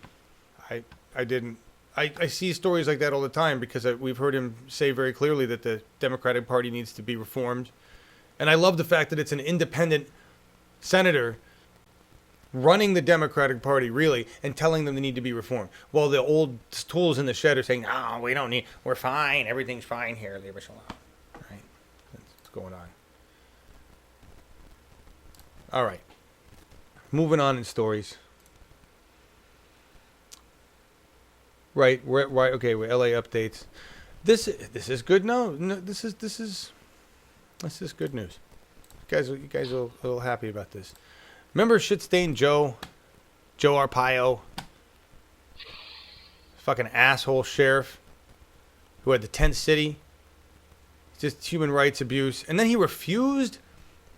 I didn't. I see stories like that all the time because we've heard him say very clearly that the Democratic Party needs to be reformed. And I love the fact that it's an independent senator running the Democratic Party, really, and telling them they need to be reformed. While the old tools in the shed are saying, no, we're fine, everything's fine here, leave us alone. Right? That's what's going on. All right. Moving on in stories. Right, okay, we're LA updates. This is good. No, this is good news. You guys are a little happy about this. Remember shit-stained Joe Arpaio, fucking asshole sheriff who had the tent city, just human rights abuse, and then he refused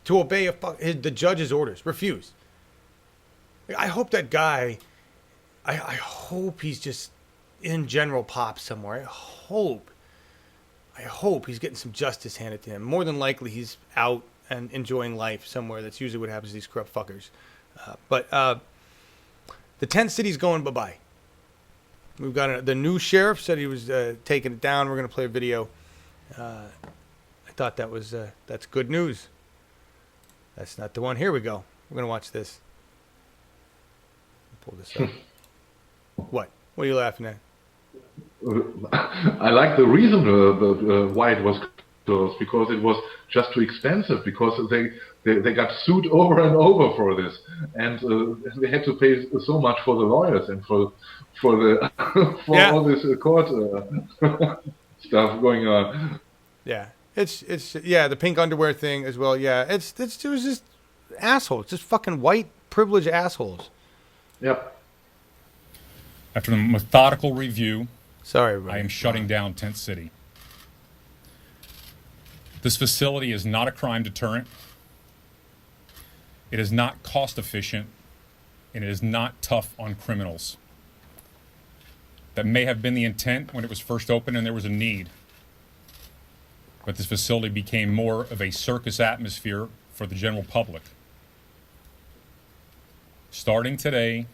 to obey the judge's orders. Refused. I hope that guy. I hope he's just in general pop somewhere. I hope he's getting some justice handed to him. More than likely, he's out and enjoying life somewhere. That's usually what happens to these corrupt fuckers. But the tent city's going bye-bye. We've got the new sheriff said he was taking it down. We're going to play a video. I thought that's good news. That's not the one. Here we go. We're going to watch this. Pull this up. What? What are you laughing at? I like the reason why it was closed, because it was just too expensive, because they got sued over and over for this, and they had to pay so much for the lawyers and for all this court stuff going on. Yeah, it's the pink underwear thing as well. Yeah, it was just assholes, just fucking white privileged assholes. Yep. After the methodical review, sorry, everybody. I am shutting down Tent City. This facility is not a crime deterrent. It is not cost efficient, and it is not tough on criminals. That may have been the intent when it was first opened and there was a need. But this facility became more of a circus atmosphere for the general public. Starting today,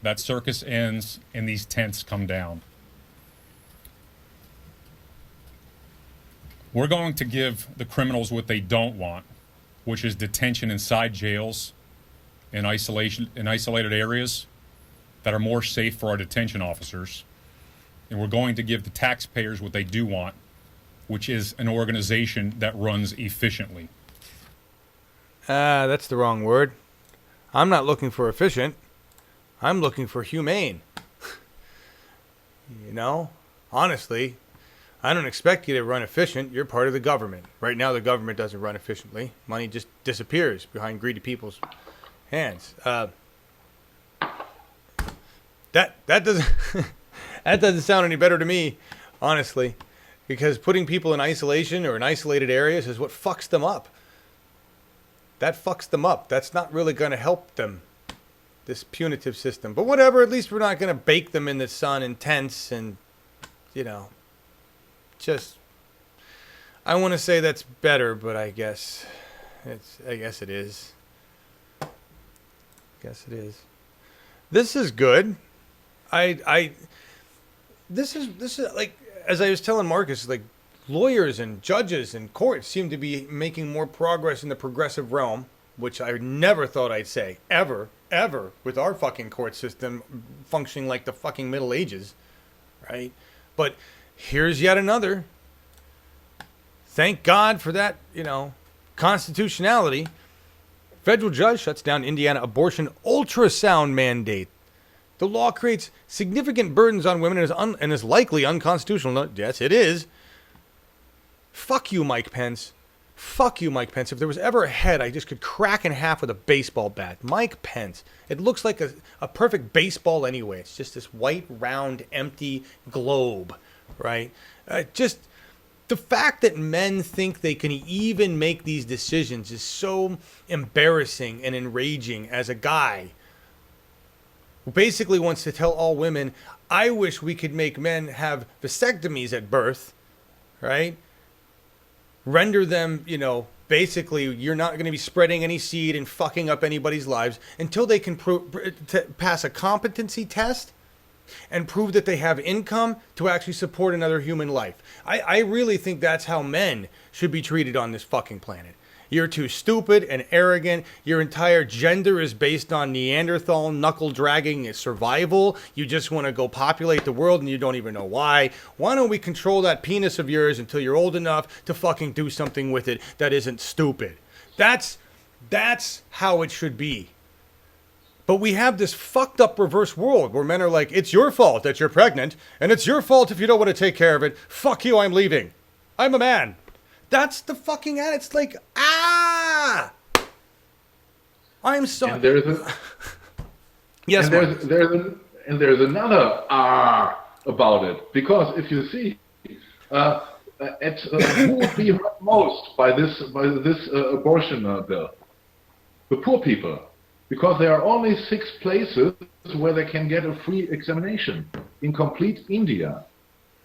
that circus ends and these tents come down. We're going to give the criminals what they don't want, which is detention inside jails in isolated areas that are more safe for our detention officers. And we're going to give the taxpayers what they do want, which is an organization that runs efficiently. That's the wrong word. I'm not looking for efficient. I'm looking for humane. You know, honestly, I don't expect you to run efficient. You're part of the government. Right now, the government doesn't run efficiently. Money just disappears behind greedy people's hands. That doesn't that doesn't sound any better to me, honestly, because putting people in isolation or in isolated areas is what fucks them up. That fucks them up. That's not really going to help them, this punitive system. But whatever, at least we're not going to bake them in the sun in tents and, you know, just, I want to say that's better, but I guess it is. Guess it is. This is good. This is like, as I was telling Markus, like, lawyers and judges and courts seem to be making more progress in the progressive realm, which I never thought I'd say, ever, with our fucking court system functioning like the fucking Middle Ages, right? But here's yet another. Thank God for that, you know, constitutionality. Federal judge shuts down Indiana abortion ultrasound mandate. The law creates significant burdens on women and is likely unconstitutional. No, yes, it is. Fuck you, Mike Pence. Fuck you, Mike Pence. If there was ever a head I just could crack in half with a baseball bat, Mike Pence. It looks like a perfect baseball anyway. It's just this white, round, empty globe, right? Just the fact that men think they can even make these decisions is so embarrassing and enraging as a guy who basically wants to tell all women, I wish we could make men have vasectomies at birth, right? Render them, you know, basically you're not going to be spreading any seed and fucking up anybody's lives until they can pass a competency test and prove that they have income to actually support another human life. I really think that's how men should be treated on this fucking planet. You're too stupid and arrogant. Your entire gender is based on Neanderthal knuckle-dragging survival. You just want to go populate the world and you don't even know why. Why don't we control that penis of yours until you're old enough to fucking do something with it that isn't stupid? That's how it should be. But we have this fucked up reverse world where men are like, it's your fault that you're pregnant, and it's your fault if you don't want to take care of it. Fuck you, I'm leaving. I'm a man. That's the fucking ad. It's like, I'm sorry. And there's a, yes, and there's another about it, because if you see, who would be hurt most by this abortion bill? The poor people, because there are only 6 places where they can get a free examination in complete India,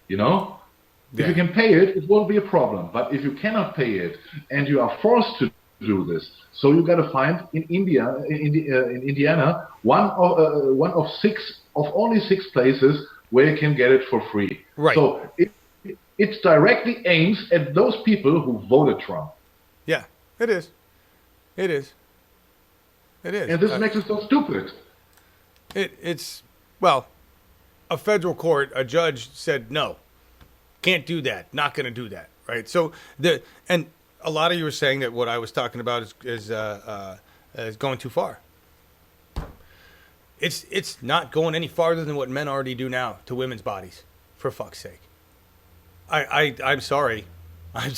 you know. Yeah. If you can pay it, it won't be a problem. But if you cannot pay it and you are forced to do this, so you got to find in Indiana one of only 6 places where you can get it for free. Right. So it directly aims at those people who voted Trump. Yeah, it is. It is. It is. And this makes it so stupid. It's well, a federal court, a judge said no. Can't do that. Not going to do that. Right. So and a lot of you were saying that what I was talking about is going too far. It's not going any farther than what men already do now to women's bodies. For fuck's sake. I'm sorry. I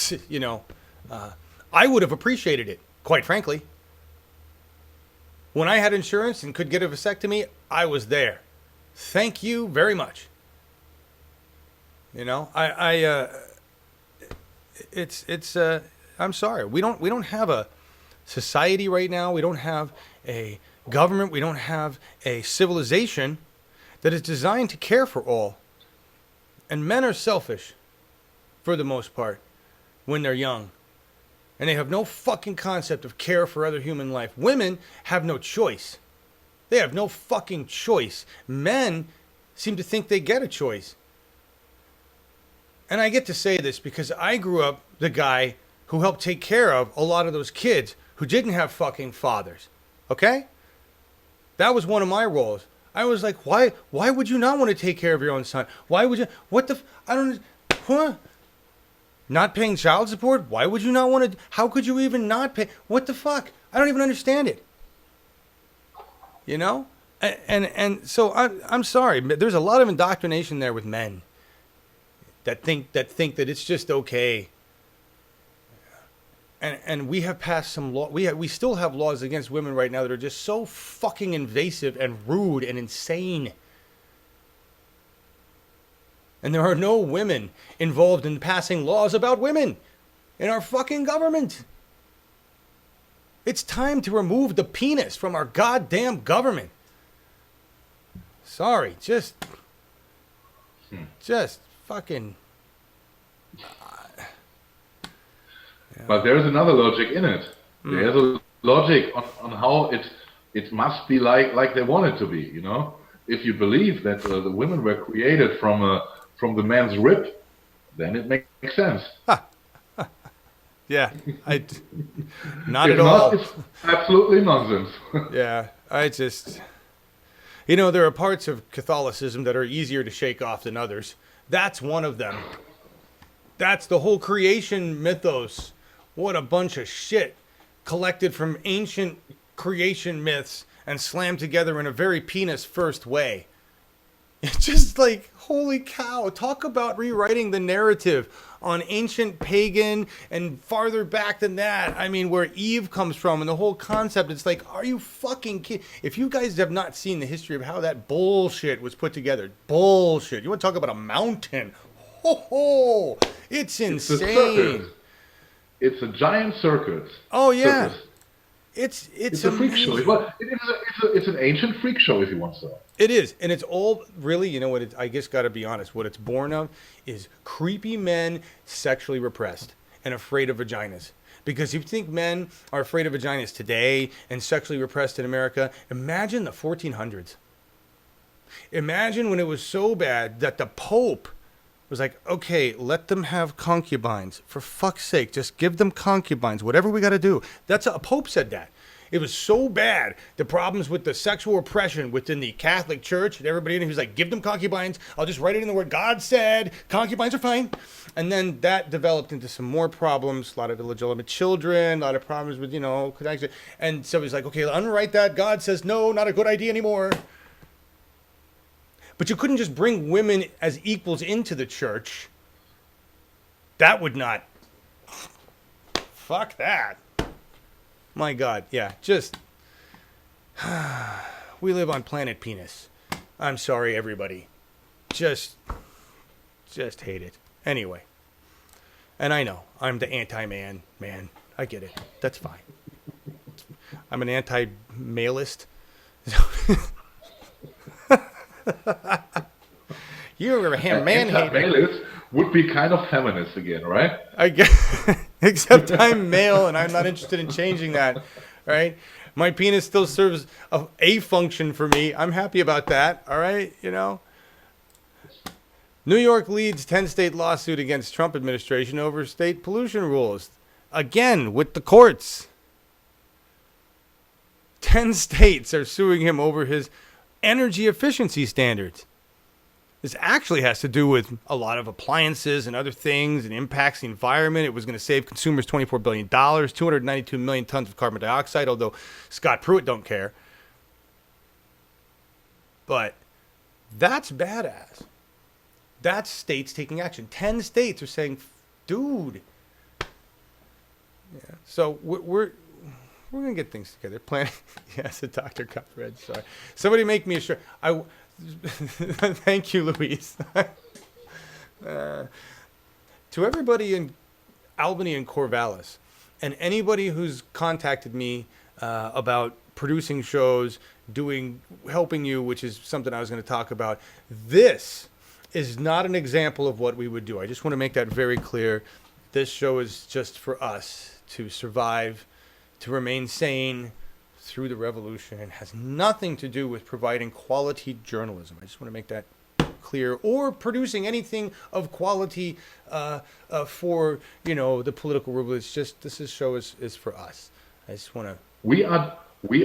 would have appreciated it, quite frankly. When I had insurance and could get a vasectomy, I was there. Thank you very much. You know, it's I'm sorry. We don't have a society right now. We don't have a government. We don't have a civilization that is designed to care for all. And men are selfish for the most part when they're young. And they have no fucking concept of care for other human life. Women have no choice. They have no fucking choice. Men seem to think they get a choice. And I get to say this because I grew up the guy who helped take care of a lot of those kids who didn't have fucking fathers. Okay? That was one of my roles. I was like, why would you not want to take care of your own son? Why would you? I don't, huh? Not paying child support? Why would you not want to? How could you even not pay? What the fuck? I don't even understand it. You know? And so I'm sorry. There's a lot of indoctrination there with men that think that it's just okay. And we have passed some law. We still have laws against women right now that are just so fucking invasive and rude and insane. And there are no women involved in passing laws about women in our fucking government. It's time to remove the penis from our goddamn government. Sorry, just fucking. But there's another logic in it. There's a logic on how it must be like they want it to be. You know, if you believe that the women were created from the man's rib, then it makes sense. Yeah, not at all. It's absolutely nonsense. Yeah, I just, there are parts of Catholicism that are easier to shake off than others. That's one of them. That's the whole creation mythos. What a bunch of shit collected from ancient creation myths and slammed together in a very penis-first way. It's just like, holy cow, talk about rewriting the narrative on ancient pagan and farther back than that. I mean, where Eve comes from and the whole concept, it's like, are you fucking kidding? If you guys have not seen the history of how that bullshit was put together, bullshit. You want to talk about a mountain? Ho, it's insane. It's a giant circus. Oh, yeah. Circus. It's a freak show. Well, it's an ancient freak show, if you want so. It is, and it's all really, you know what? I guess got to be honest. What it's born of is creepy men, sexually repressed and afraid of vaginas. Because if you think men are afraid of vaginas today and sexually repressed in America, imagine the 1400s. Imagine when it was so bad that the Pope was like, okay, let them have concubines. For fuck's sake, just give them concubines, whatever we got to do. A Pope said that. It was so bad, the problems with the sexual oppression within the Catholic Church and everybody in it, he was like, give them concubines. I'll just write it in the word God said. Concubines are fine. And then that developed into some more problems, a lot of illegitimate children, a lot of problems with, connection. And so he's like, okay, unwrite that. God says, no, not a good idea anymore. But you couldn't just bring women as equals into the church. That would not. Fuck that. My God, yeah, just. We live on planet penis. I'm sorry, everybody. Just hate it. Anyway. And I know, I'm the anti-man, man. I get it. That's fine. I'm an anti-malist. You're a man hater. Would be kind of feminist again, right? I guess, except I'm male and I'm not interested in changing that, right? My penis still serves a function for me. I'm happy about that, all right? New York leads 10-state lawsuit against Trump administration over state pollution rules. Again, with the courts. 10 states are suing him over his energy efficiency standards. This actually has to do with a lot of appliances and other things and impacts the environment. It was going to save consumers $24 billion, 292 million tons of carbon dioxide, although Scott Pruitt don't care. But that's badass. That's states taking action. 10 states are saying, dude. Yeah. So we're going to get things together. Planning. Yes, a Dr. Copperhead. Sorry. Somebody make me a shirt. Thank you, Louise. To everybody in Albany and Corvallis. And anybody who's contacted me about producing shows, helping you, which is something I was going to talk about, this is not an example of what we would do. I just want to make that very clear. This show is just for us to survive, to remain sane through the revolution, and has nothing to do with providing quality journalism. I just want to make that clear, or producing anything of quality for the political revolution. It's just this show is for us. I just want to. We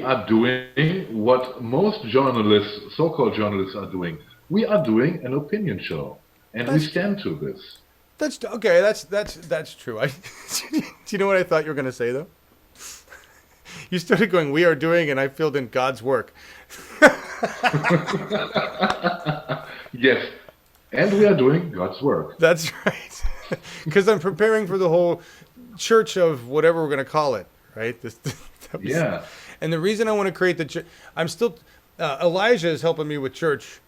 are doing what most journalists, so-called journalists, are doing. We are doing an opinion show, and we stand to this. That's okay. That's true. Do you know what I thought you were going to say though? You started going, "We are doing," and I filled in God's work. Yes, and we are doing God's work. That's right. Because I'm preparing for the whole church of whatever we're going to call it, right? Yeah. And the reason I want to create the church, I'm still, Elijah is helping me with church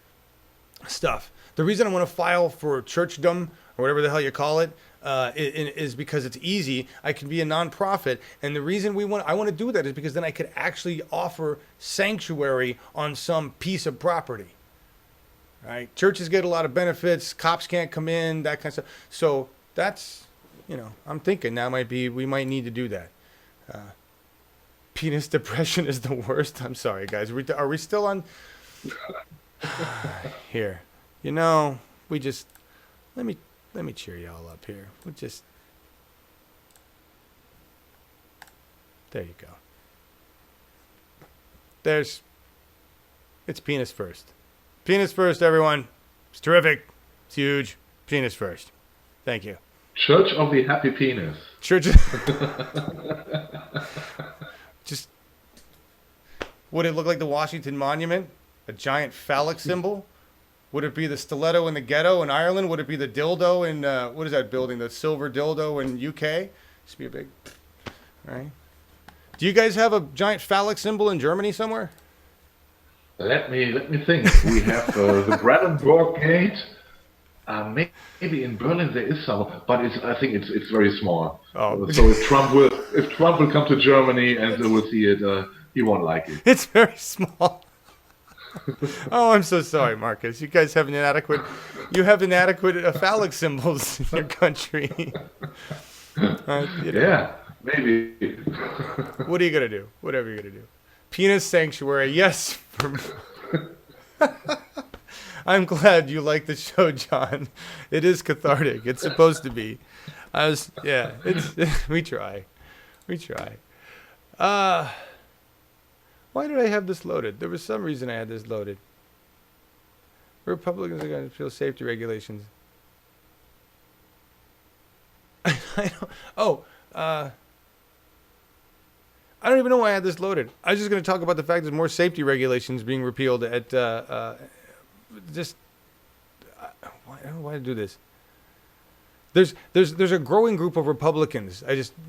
stuff. The reason I want to file for churchdom, or whatever the hell you call it, is because it's easy. I can be a nonprofit, and the reason I want to do that is because then I could actually offer sanctuary on some piece of property. Right? Churches get a lot of benefits. Cops can't come in. That kind of stuff. So that's, I'm thinking we might need to do that. Penis depression is the worst. I'm sorry, guys. Are we still on? Here, we just let me cheer y'all up here. There you go. It's penis first. Penis first, everyone. It's terrific. It's huge. Penis first. Thank you. Church of the Happy Penis. Church. Just. Would it look like the Washington Monument? A giant phallic symbol? Would it be the stiletto in the ghetto in Ireland? Would it be the dildo in, what is that building? The silver dildo in UK? This be a big. All right. Do you guys have a giant phallic symbol in Germany somewhere? Let me think. We have the Brandenburg Gate. Maybe in Berlin there is some, but I think it's very small. Oh. So if Trump will come to Germany and will see it, he won't like it. It's very small. Oh, I'm so sorry, Marcus. You guys have inadequate phallic symbols in your country. Yeah, maybe. What are you gonna do? Whatever you're gonna do. Penis sanctuary, yes. I'm glad you like the show, John. It is cathartic. It's supposed to be. We try. Why did I have this loaded? There was some reason I had this loaded. Republicans are going to feel safety regulations. I don't even know why I had this loaded. I was just going to talk about the fact there's more safety regulations being repealed at why did I do this? There's a growing group of Republicans.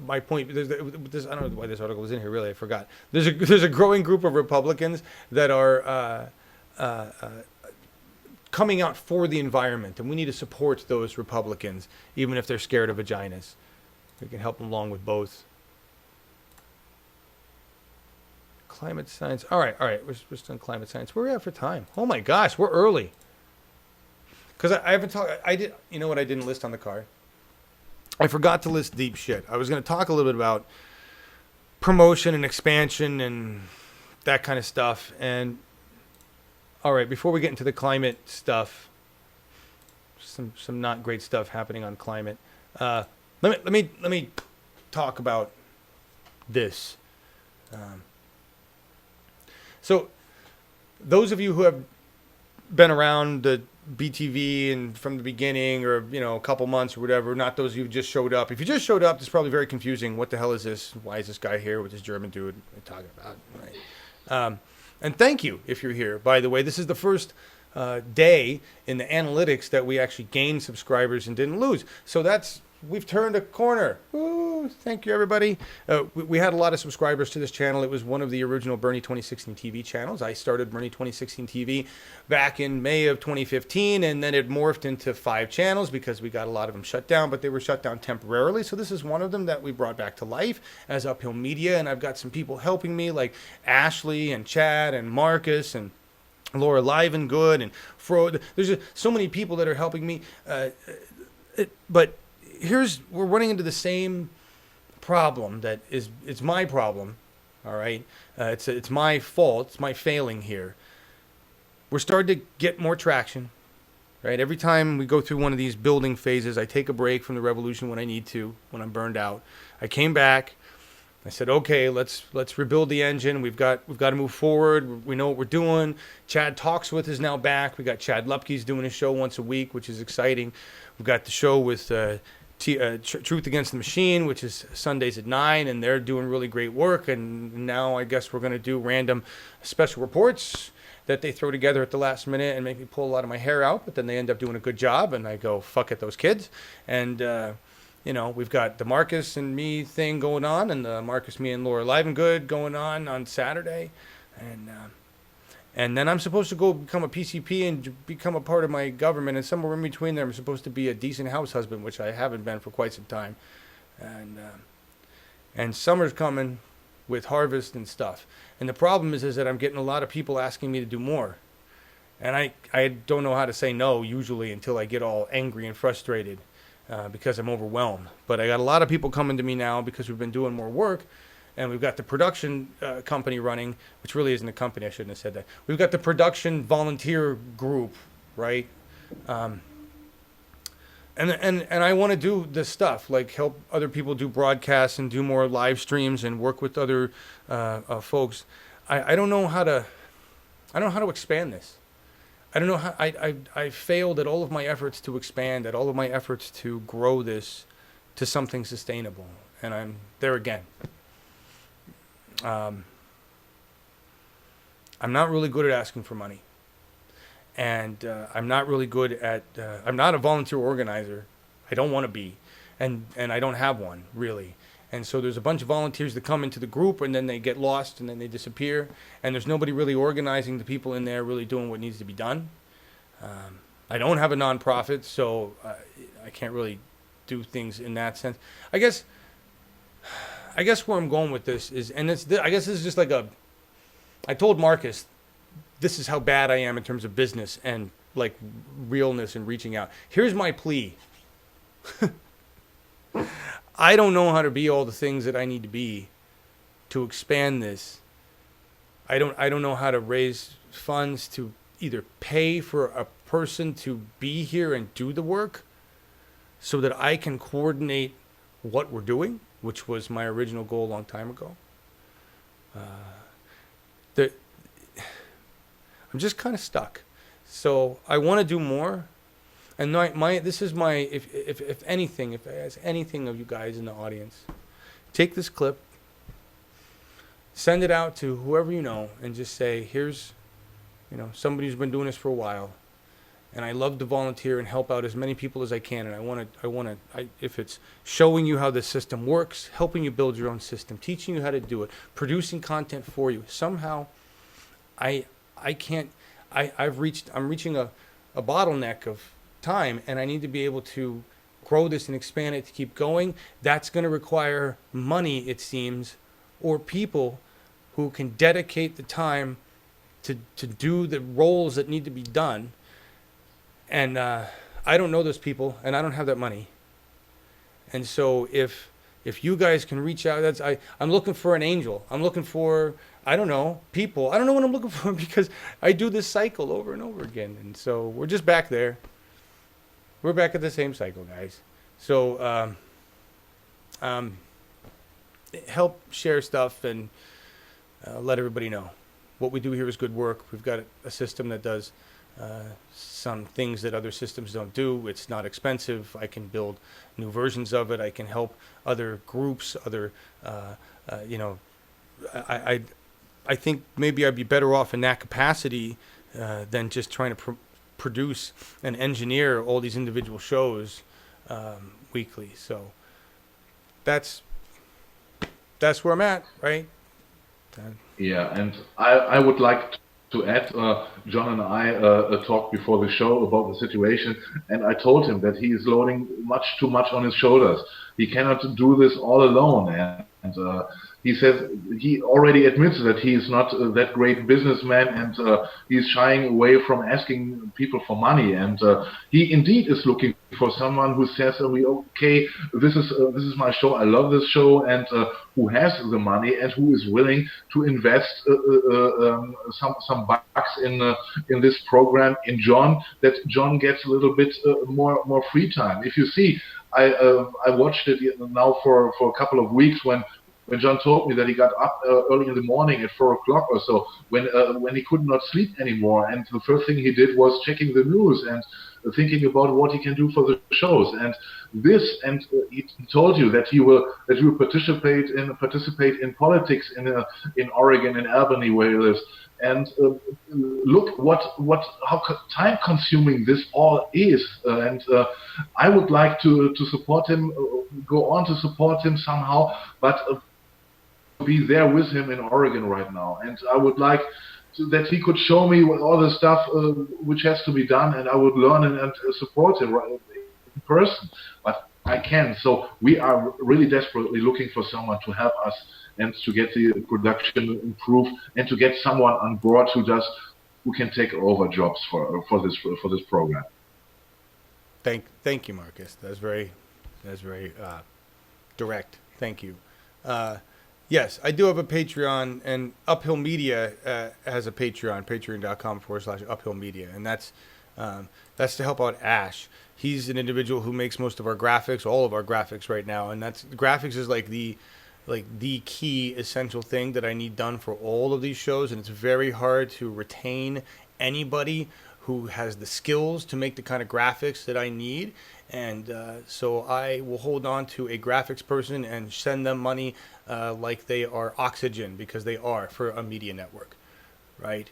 My point. I don't know why this article was in here. Really, I forgot. There's a growing group of Republicans that are coming out for the environment, and we need to support those Republicans, even if they're scared of vaginas. We can help them along with both. Climate science. All right. We're still on climate science. Where are we at for time? Oh my gosh, we're early. Because I haven't talked. I did. You know what I didn't list on the card? I forgot to list deep shit. I was going to talk a little bit about promotion and expansion and that kind of stuff. And all right, before we get into the climate stuff, some not great stuff happening on climate. Let me talk about this. So, those of you who have been around the BTV and from the beginning, or a couple months or whatever, not those of you who just showed up. If you just showed up, it's probably very confusing. What the hell is this? Why is this guy here with this German dude talking about? Right. And thank you if you're here. By the way, this is the first day in the analytics that we actually gained subscribers and didn't lose. So that's we've turned a corner. Ooh, thank you, everybody. We had a lot of subscribers to this channel. It was one of the original Bernie 2016 TV channels. I started Bernie 2016 TV back in May of 2015, and then it morphed into 5 channels because we got a lot of them shut down, but they were shut down temporarily. So this is one of them that we brought back to life as Uphill Media, and I've got some people helping me like Ashley and Chad and Markus and Laura Live and Good and Fro. There's just so many people that are helping me. But we're running into the same problem that it's my problem. All right. It's my fault. It's my failing here. We're starting to get more traction, right? Every time we go through one of these building phases, I take a break from the revolution when I need to, when I'm burned out. I came back. I said, okay, let's rebuild the engine. We've got to move forward. We know what we're doing. Chad Talks With is now back. We got Chad Lupke's doing a show once a week, which is exciting. We've got the show with Truth Against the Machine, which is Sundays at 9, and they're doing really great work. And now I guess we're going to do random special reports that they throw together at the last minute and make me pull a lot of my hair out, but then they end up doing a good job, and I go, fuck it, those kids. And, we've got the Markus and me thing going on, and the Markus, me, and Laura Live and Good going on Saturday. And then I'm supposed to go become a PCP and become a part of my government, and somewhere in between there I'm supposed to be a decent house husband, which I haven't been for quite some time. And summer's coming with harvest and stuff. And the problem is that I'm getting a lot of people asking me to do more. And I don't know how to say no usually until I get all angry and frustrated because I'm overwhelmed. But I got a lot of people coming to me now because we've been doing more work. And we've got the production company running, which really isn't a company. I shouldn't have said that. We've got the production volunteer group, right? And I want to do this stuff, like help other people do broadcasts and do more live streams and work with other folks. I don't know how to expand this. I don't know how I failed at all of my efforts to expand, at all of my efforts to grow this to something sustainable, and I'm there again. I'm not really good at asking for money, and I'm not really good at. I'm not a volunteer organizer. I don't want to be, and I don't have one really. And so there's a bunch of volunteers that come into the group, and then they get lost, and then they disappear, and there's nobody really organizing the people in there, really doing what needs to be done. I don't have a nonprofit, so I can't really do things in that sense. I guess where I'm going with this is, and I guess this is just like I told Markus, this is how bad I am in terms of business and like realness and reaching out. Here's my plea. I don't know how to be all the things that I need to be to expand this. I don't know how to raise funds to either pay for a person to be here and do the work so that I can coordinate what we're doing, which was my original goal a long time ago. I'm just kind of stuck. So I want to do more. And this is my, if anything, if there's anything of you guys in the audience, take this clip, send it out to whoever you know, and just say, here's, somebody who's been doing this for a while, and I love to volunteer and help out as many people as I can, and I want to, if it's showing you how the system works, helping you build your own system, teaching you how to do it, producing content for you, somehow, I'm reaching a bottleneck of time, and I need to be able to grow this and expand it to keep going. That's going to require money, it seems, or people who can dedicate the time to do the roles that need to be done. And I don't know those people, and I don't have that money. And so if you guys can reach out, I'm looking for an angel. I'm looking for, I don't know, people. I don't know what I'm looking for because I do this cycle over and over again. And so we're just back there. We're back at the same cycle, guys. So help share stuff and let everybody know. What we do here is good work. We've got a system that does some things that other systems don't do. It's not expensive. I can build new versions of it. I can help other groups, I think maybe I'd be better off in that capacity than just trying to produce and engineer all these individual shows weekly. So that's where I'm at, right? Yeah, and I would like to add, John and I talked before the show about the situation, and I told him that he is loading much too much on his shoulders. He cannot do this all alone, and he says he already admits that he is not that great businessman, and he's shying away from asking people for money. And he indeed is looking for someone who says, "Okay, this is my show. I love this show," and who has the money and who is willing to invest some bucks in this program in John, that John gets a little bit more free time. If you see, I watched it now for a couple of weeks when John told me that he got up early in the morning at 4 o'clock or so, when he could not sleep anymore, and the first thing he did was checking the news and thinking about what he can do for the shows. And he told you that he will participate in politics in Oregon, in Albany, where he lives. And look how time consuming this all is. And I would like to support him, go on to support him somehow, but be there with him in Oregon right now. And I would like that he could show me all the stuff which has to be done, and I would learn and support him in person. But I can. So we are really desperately looking for someone to help us and to get the production improved, and to get someone on board who can take over jobs for this program. Thank you, Markus. That's very direct. Thank you. Yes, I do have a Patreon, and Uphill Media has a Patreon, patreon.com/Uphill Media, and that's to help out Ash. He's an individual who makes most of our graphics, all of our graphics right now, and graphics is like the key essential thing that I need done for all of these shows, and it's very hard to retain anybody who has the skills to make the kind of graphics that I need. And so I will hold on to a graphics person and send them money like they are oxygen, because they are for a media network, right?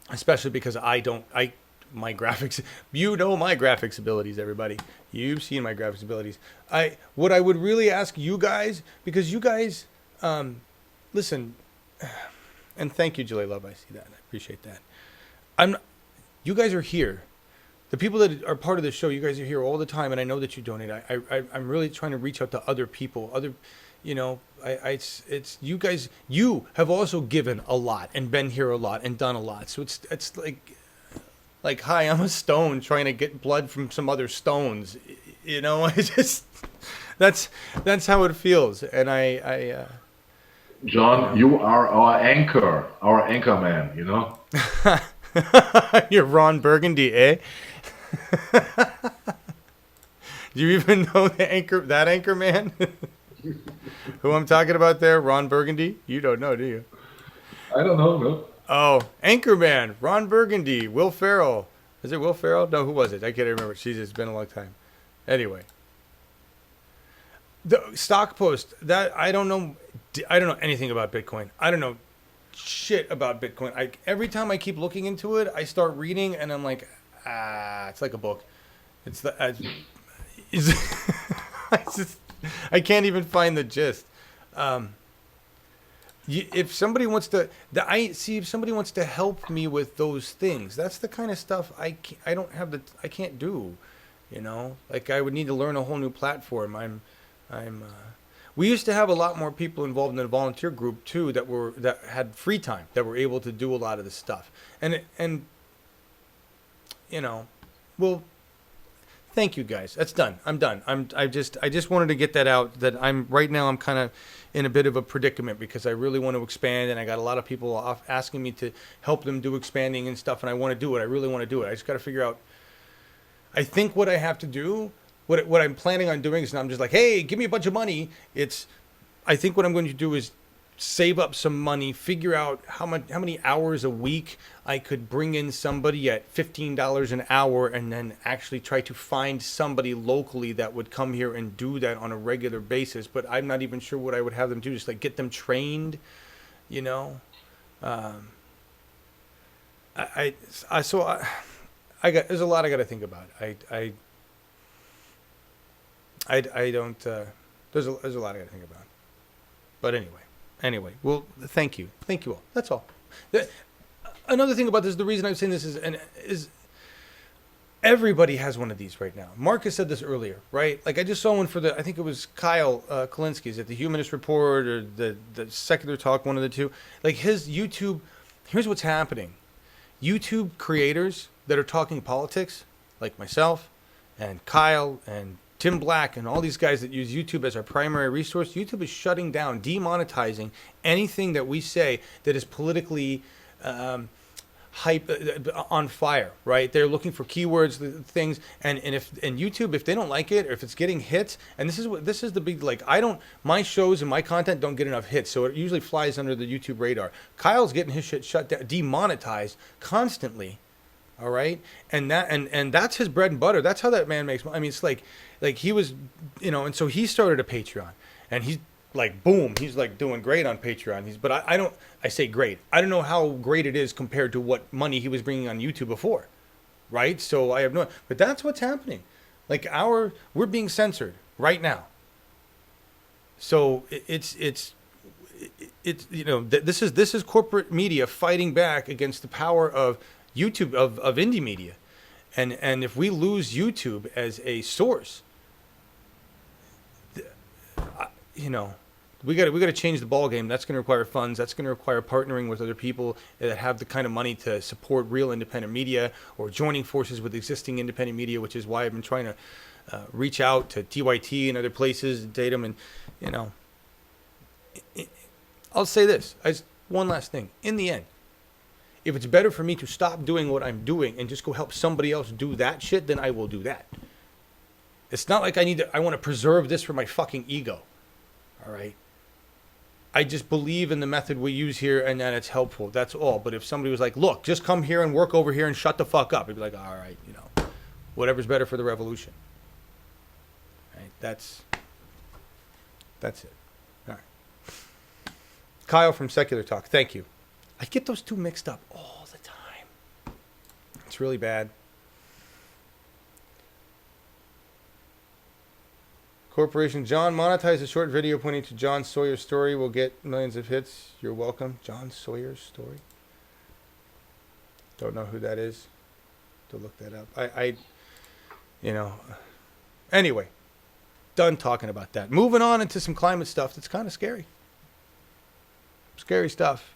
Especially because my graphics, my graphics abilities, everybody. You've seen my graphics abilities. What I would really ask you guys, because you guys, listen, and thank you, Julie Love, I see that, I appreciate that. You guys are here. The people that are part of the show, you guys are here all the time, and I know that you donate. I'm really trying to reach out to other people. It's you guys. You have also given a lot and been here a lot and done a lot. So it's like hi, I'm a stone trying to get blood from some other stones. It's just that's how it feels. And John, you are our anchor man. You're Ron Burgundy, eh? Do you even know that anchor man? Who I'm talking about there, Ron Burgundy? You don't know, do you? I don't know, no. Oh, Anchorman, Ron Burgundy, Will Ferrell. Is it Will Ferrell? No, who was it? I can't remember. Jesus, it's been a long time. Anyway. The stock post, that I don't know anything about Bitcoin. I don't know shit about Bitcoin. Every time I keep looking into it, I start reading and I'm like, it's like a book. I can't even find the gist. If somebody wants to help me with those things, that's the kind of stuff I can't do, like I would need to learn a whole new platform. We used to have a lot more people involved in the volunteer group too that had free time, that were able to do a lot of this stuff. Well, thank you guys. That's done. I'm done. I just wanted to get that out, that I'm kind of in a bit of a predicament, because I really want to expand, and I got a lot of people asking me to help them do expanding and stuff, and I want to do it. I really want to do it. I just got to figure out, I think what I have to do, what I'm planning on doing is not, I'm just like, hey, give me a bunch of money. I think what I'm going to do is save up some money, figure out how many hours a week I could bring in somebody at $15 an hour, and then actually try to find somebody locally that would come here and do that on a regular basis. But I'm not even sure what I would have them do, just like get them trained, there's a lot I got to think about. I don't. There's a lot I got to think about. But anyway. Well, thank you all. That's all. Another thing about this, the reason I'm saying this is everybody has one of these right now. Markus said this earlier, right? Like I just saw one for I think it was Kyle Kalinski's at the Humanist Report or the Secular Talk, one of the two. Like his YouTube. Here's what's happening. YouTube creators that are talking politics, like myself and Kyle and Tim Black and all these guys that use YouTube as our primary resource, YouTube is shutting down, demonetizing anything that we say that is politically hype on fire, right? They're looking for keywords, things, and YouTube, if they don't like it or if it's getting hits, and this is the big, like, my shows and my content don't get enough hits, so it usually flies under the YouTube radar. Kyle's getting his shit shut down, demonetized constantly. All right, and that's his bread and butter. That's how that man makes money. I mean, it's like he was, and so he started a Patreon, and he's like, boom, he's like doing great on Patreon. But I say great. I don't know how great it is compared to what money he was bringing on YouTube before, right? So I have but that's what's happening. Like we're being censored right now. So it's this is corporate media fighting back against the power of YouTube, of indie media, and if we lose YouTube as a source, we got to change the ball game. That's going to require funds. That's going to require partnering with other people that have the kind of money to support real independent media, or joining forces with existing independent media, which is why I've been trying to reach out to TYT and other places, date them, and I'll say this as one last thing. In the end, if it's better for me to stop doing what I'm doing and just go help somebody else do that shit, then I will do that. It's not like I want to preserve this for my fucking ego. All right. I just believe in the method we use here and that it's helpful. That's all. But if somebody was like, look, just come here and work over here and shut the fuck up, I'd be like, all right, whatever's better for the revolution. Right? That's it. All right. Kyle from Secular Talk, thank you. I get those two mixed up all the time. It's really bad. Corporation John, monetize a short video pointing to John Sawyer's story. Will get millions of hits. You're welcome. John Sawyer's story. Don't know who that is. To look that up. Anyway, done talking about that. Moving on into some climate stuff that's kind of scary. Scary stuff.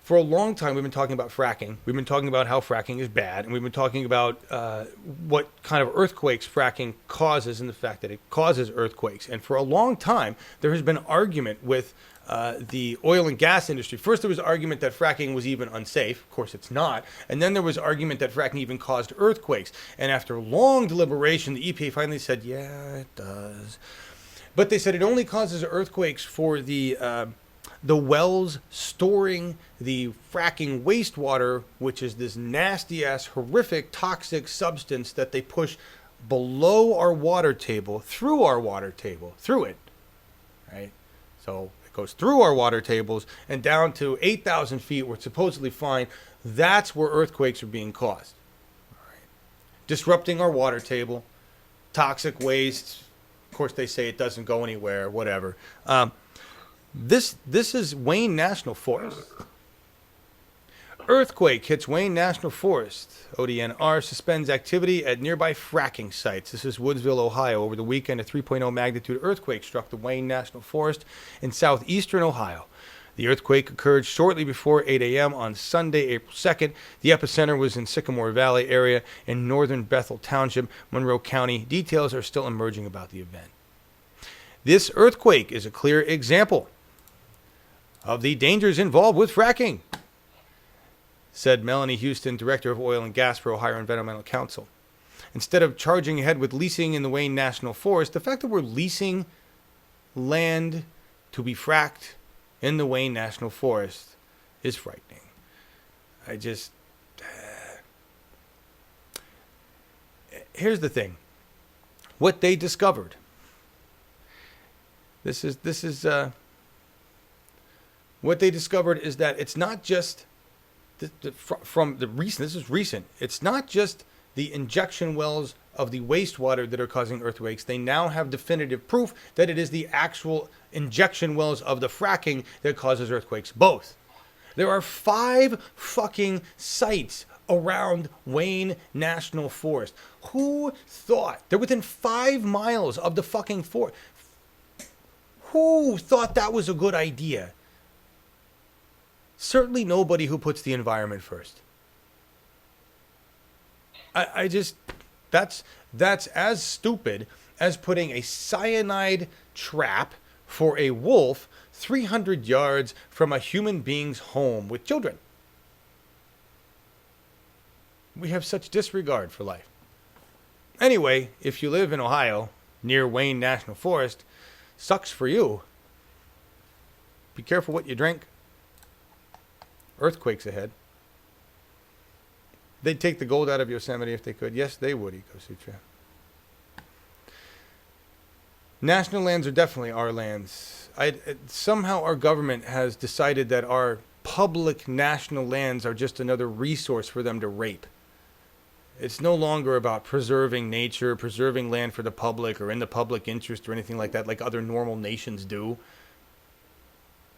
For a long time, we've been talking about fracking. We've been talking about how fracking is bad, and we've been talking about what kind of earthquakes fracking causes and the fact that it causes earthquakes. And for a long time, there has been argument with the oil and gas industry. First, there was argument that fracking was even unsafe. Of course, it's not. And then there was argument that fracking even caused earthquakes. And after long deliberation, the EPA finally said, yeah, it does. But they said it only causes earthquakes for the wells storing the fracking wastewater, which is this nasty-ass, horrific, toxic substance that they push below our water table, through it, right? So it goes through our water tables and down to 8,000 feet where it's supposedly fine. That's where earthquakes are being caused. All right. Disrupting our water table, toxic waste. Of course, they say it doesn't go anywhere, whatever. This is Wayne National Forest. Earthquake hits Wayne National Forest. ODNR suspends activity at nearby fracking sites. This is Woodsville, Ohio. Over the weekend, a 3.0 magnitude earthquake struck the Wayne National Forest in southeastern Ohio. The earthquake occurred shortly before 8 a.m. on Sunday, April 2nd. The epicenter was in Sycamore Valley area in northern Bethel Township, Monroe County. Details are still emerging about the event. This earthquake is a clear example of the dangers involved with fracking, said Melanie Houston, director of oil and gas for Ohio Environmental Council. Instead of charging ahead with leasing in the Wayne National Forest, the fact that we're leasing land to be fracked in the Wayne National Forest is frightening. Here's the thing. What they discovered. What they discovered is that it's not just from the recent. This is recent. It's not just the injection wells of the wastewater that are causing earthquakes. They now have definitive proof that it is the actual injection wells of the fracking that causes earthquakes. Both. There are 5 fucking sites around Wayne National Forest. Who thought? They're within 5 miles of the fucking forest. Who thought that was a good idea? Certainly nobody who puts the environment first. I just, that's as stupid as putting a cyanide trap for a wolf 300 yards from a human being's home with children. We have such disregard for life. Anyway, if you live in Ohio, near Wayne National Forest, sucks for you. Be careful what you drink. Earthquakes ahead. They'd take the gold out of Yosemite if they could. Yes, they would, Ecosutra. National lands are definitely our lands. Somehow our government has decided that our public national lands are just another resource for them to rape. It's no longer about preserving nature, preserving land for the public or in the public interest or anything like that, like other normal nations do.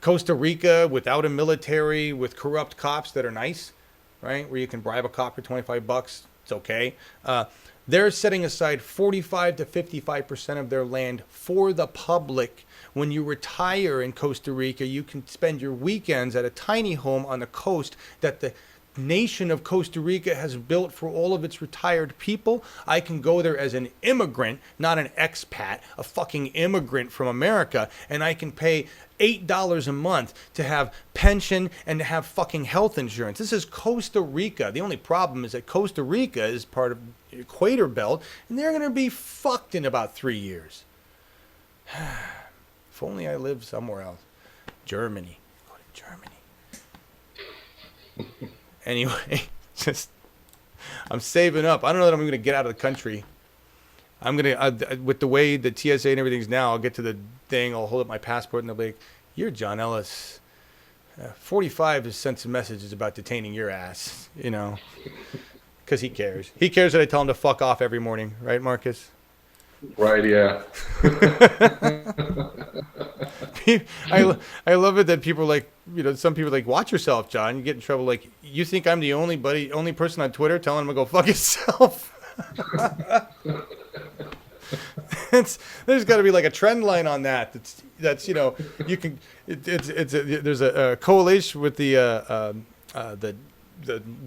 Costa Rica, without a military, with corrupt cops that are nice, right? Where you can bribe a cop for $25, it's okay. They're setting aside 45 to 55% of their land for the public. When you retire in Costa Rica, you can spend your weekends at a tiny home on the coast that the nation of Costa Rica has built for all of its retired people. I can go there as an immigrant, not an expat, a fucking immigrant from America, and I can pay $8 a month to have pension and to have fucking health insurance. This is Costa Rica. The only problem is that Costa Rica is part of the equator belt, and they're going to be fucked in about 3 years. If only I lived somewhere else. Germany. Go to Germany. Anyway, I'm saving up. I don't know that I'm going to get out of the country. I'm going to, with the way the TSA and everything's now, I'll get to the thing, I'll hold up my passport, and they'll be like, "You're John Ellis. 45 has sent some messages about detaining your ass," you know, because he cares. He cares that I tell him to fuck off every morning, right, Marcus? Right, yeah. I love it that people are like, you know, some people are like, "Watch yourself, John. You get in trouble." Like, you think I'm the only person on Twitter telling him to go fuck himself? There's got to be like a trend line on that. That's you know, you can. There's a coalition with the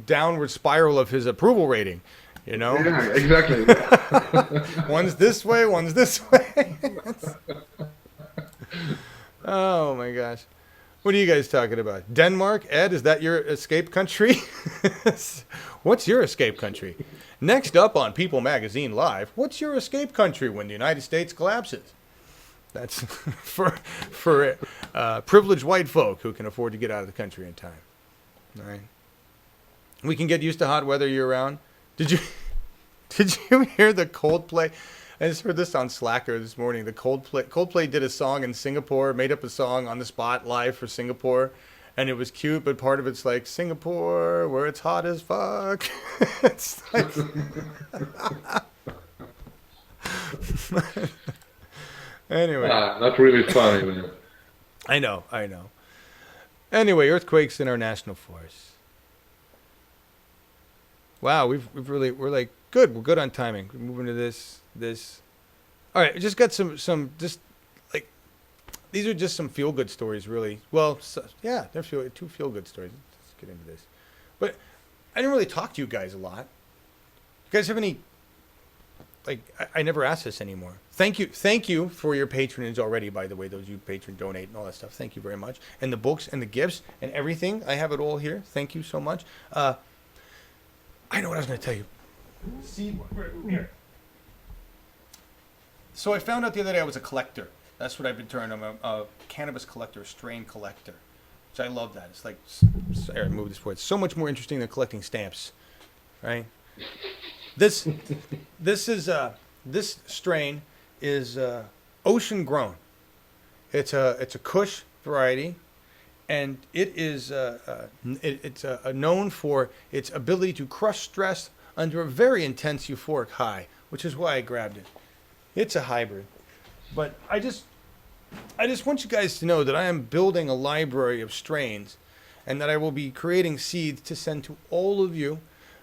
downward spiral of his approval rating. You know? Yeah, exactly. One's this way, one's this way. Oh my gosh. What are you guys talking about? Denmark? Ed, is that your escape country? What's your escape country? Next up on People Magazine Live, what's your escape country when the United States collapses? That's for privileged white folk who can afford to get out of the country in time. All right. We can get used to hot weather year-round. Did you hear the Coldplay? I just heard this on Slacker this morning. The Coldplay did a song in Singapore, made up a song on the spot live for Singapore, and it was cute, but part of it's like Singapore, where it's hot as fuck. It's like anyway. Not really funny, man. I know. Anyway, earthquakes in our national forests. Wow, we're like good. We're good on timing. We're moving to this. All right, I just got some just like these are just some feel good stories, really. Well, yeah, they're two feel good stories. Let's get into this. But I didn't really talk to you guys a lot. You guys have any? Like, I never ask this anymore. Thank you for your patronage already. By the way, those you patron donate and all that stuff. Thank you very much. And the books and the gifts and everything. I have it all here. Thank you so much. I know what I was going to tell you. See, here. So I found out the other day I was a collector. That's what I've been turned. I'm a cannabis collector, strain collector. Which I love that. It's like, Aaron, move this forward. It's so much more interesting than collecting stamps, right? This strain is ocean grown. It's a Kush variety. And it is it's known for its ability to crush stress under a very intense euphoric high, which is why I grabbed it. It's a hybrid. But I just want you guys to know that I am building a library of strains and that I will be creating seeds to send to all of you,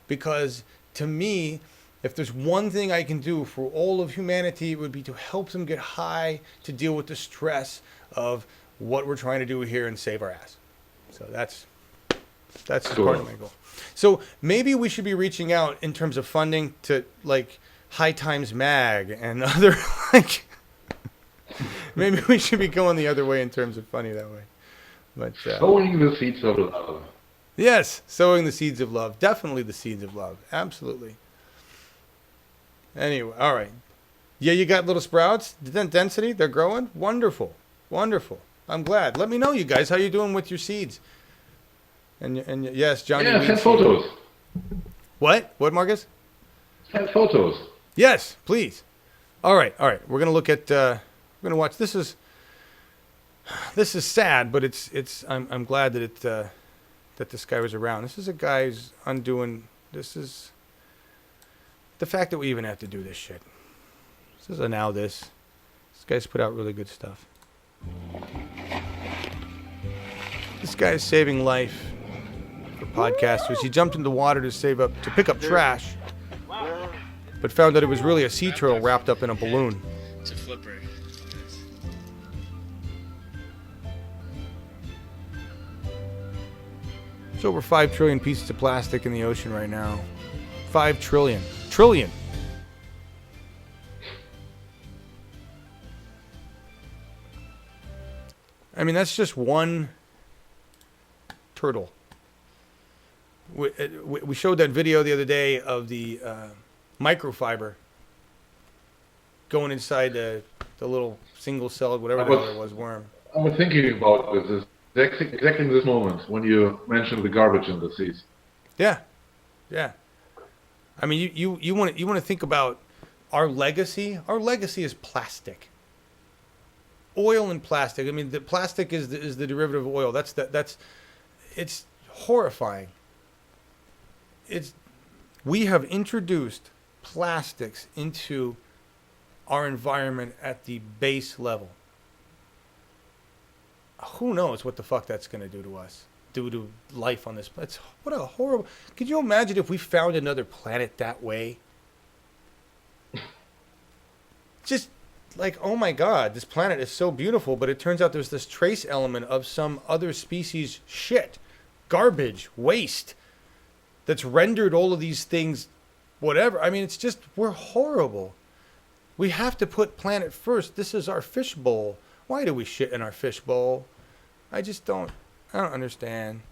because to me, if there's one thing I can do for all of humanity, it would be to help them get high to deal with the stress of what we're trying to do here and save our ass. So that's Cool. part of my goal. So maybe we should be reaching out in terms of funding to like High Times Mag and other like. Maybe we should be going the other way in terms of funding that way. But Sowing the seeds of love. yes, sowing the seeds of love. Definitely the seeds of love. Absolutely. Anyway, all right. Yeah, you got little sprouts. Density, they're growing. Wonderful, wonderful. I'm glad. Let me know, you guys, how you doing with your seeds. And yes, Johnny. Yeah, send photos. What? What, Marcus? Send photos. Yes, please. All right. We're gonna look at. We're gonna watch. This is sad, but it's. I'm glad that that this guy was around. This is a guy who's undoing. This is the fact that we even have to do this shit. This is a now this. This guy's put out really good stuff. This guy's saving life for podcasters. He jumped into the water to pick up trash, but found that it was really a sea turtle wrapped up in a balloon. It's a flipper. There's over 5 trillion pieces of plastic in the ocean right now. 5 trillion. Trillion. I mean, that's just one turtle. We showed that video the other day of the microfiber going inside the little single-celled, whatever the hell it was, worm. I was thinking about this exactly in this moment when you mentioned the garbage in the seas. Yeah. I mean, you want to think about our legacy. Our legacy is plastic. Oil and plastic. I mean, the plastic is the derivative of oil. It's horrifying. We have introduced plastics into our environment at the base level. Who knows what the fuck that's going to do to us, do to life on this planet. What a horrible. Could you imagine if we found another planet that way? Just like, oh my God, this planet is so beautiful, but it turns out there's this trace element of some other species shit, garbage, waste, that's rendered all of these things, whatever. I mean, it's just, we're horrible. We have to put planet first. This is our fish bowl. Why do we shit in our fish bowl? I don't understand.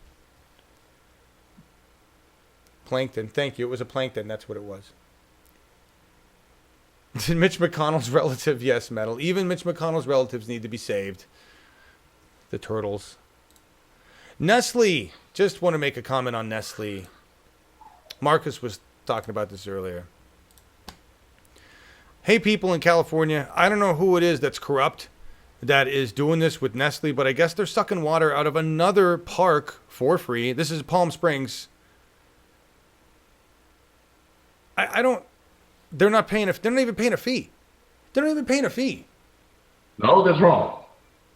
Plankton, thank you. It was a plankton, that's what it was. Mitch McConnell's relative, yes, Metal. Even Mitch McConnell's relatives need to be saved. The turtles. Nestle. Just want to make a comment on Nestle. Markus was talking about this earlier. Hey, people in California, I don't know who it is that's corrupt that is doing this with Nestle, but I guess they're sucking water out of another park for free. This is Palm Springs. They're not even paying a fee. They're not even paying a fee. No, that's wrong.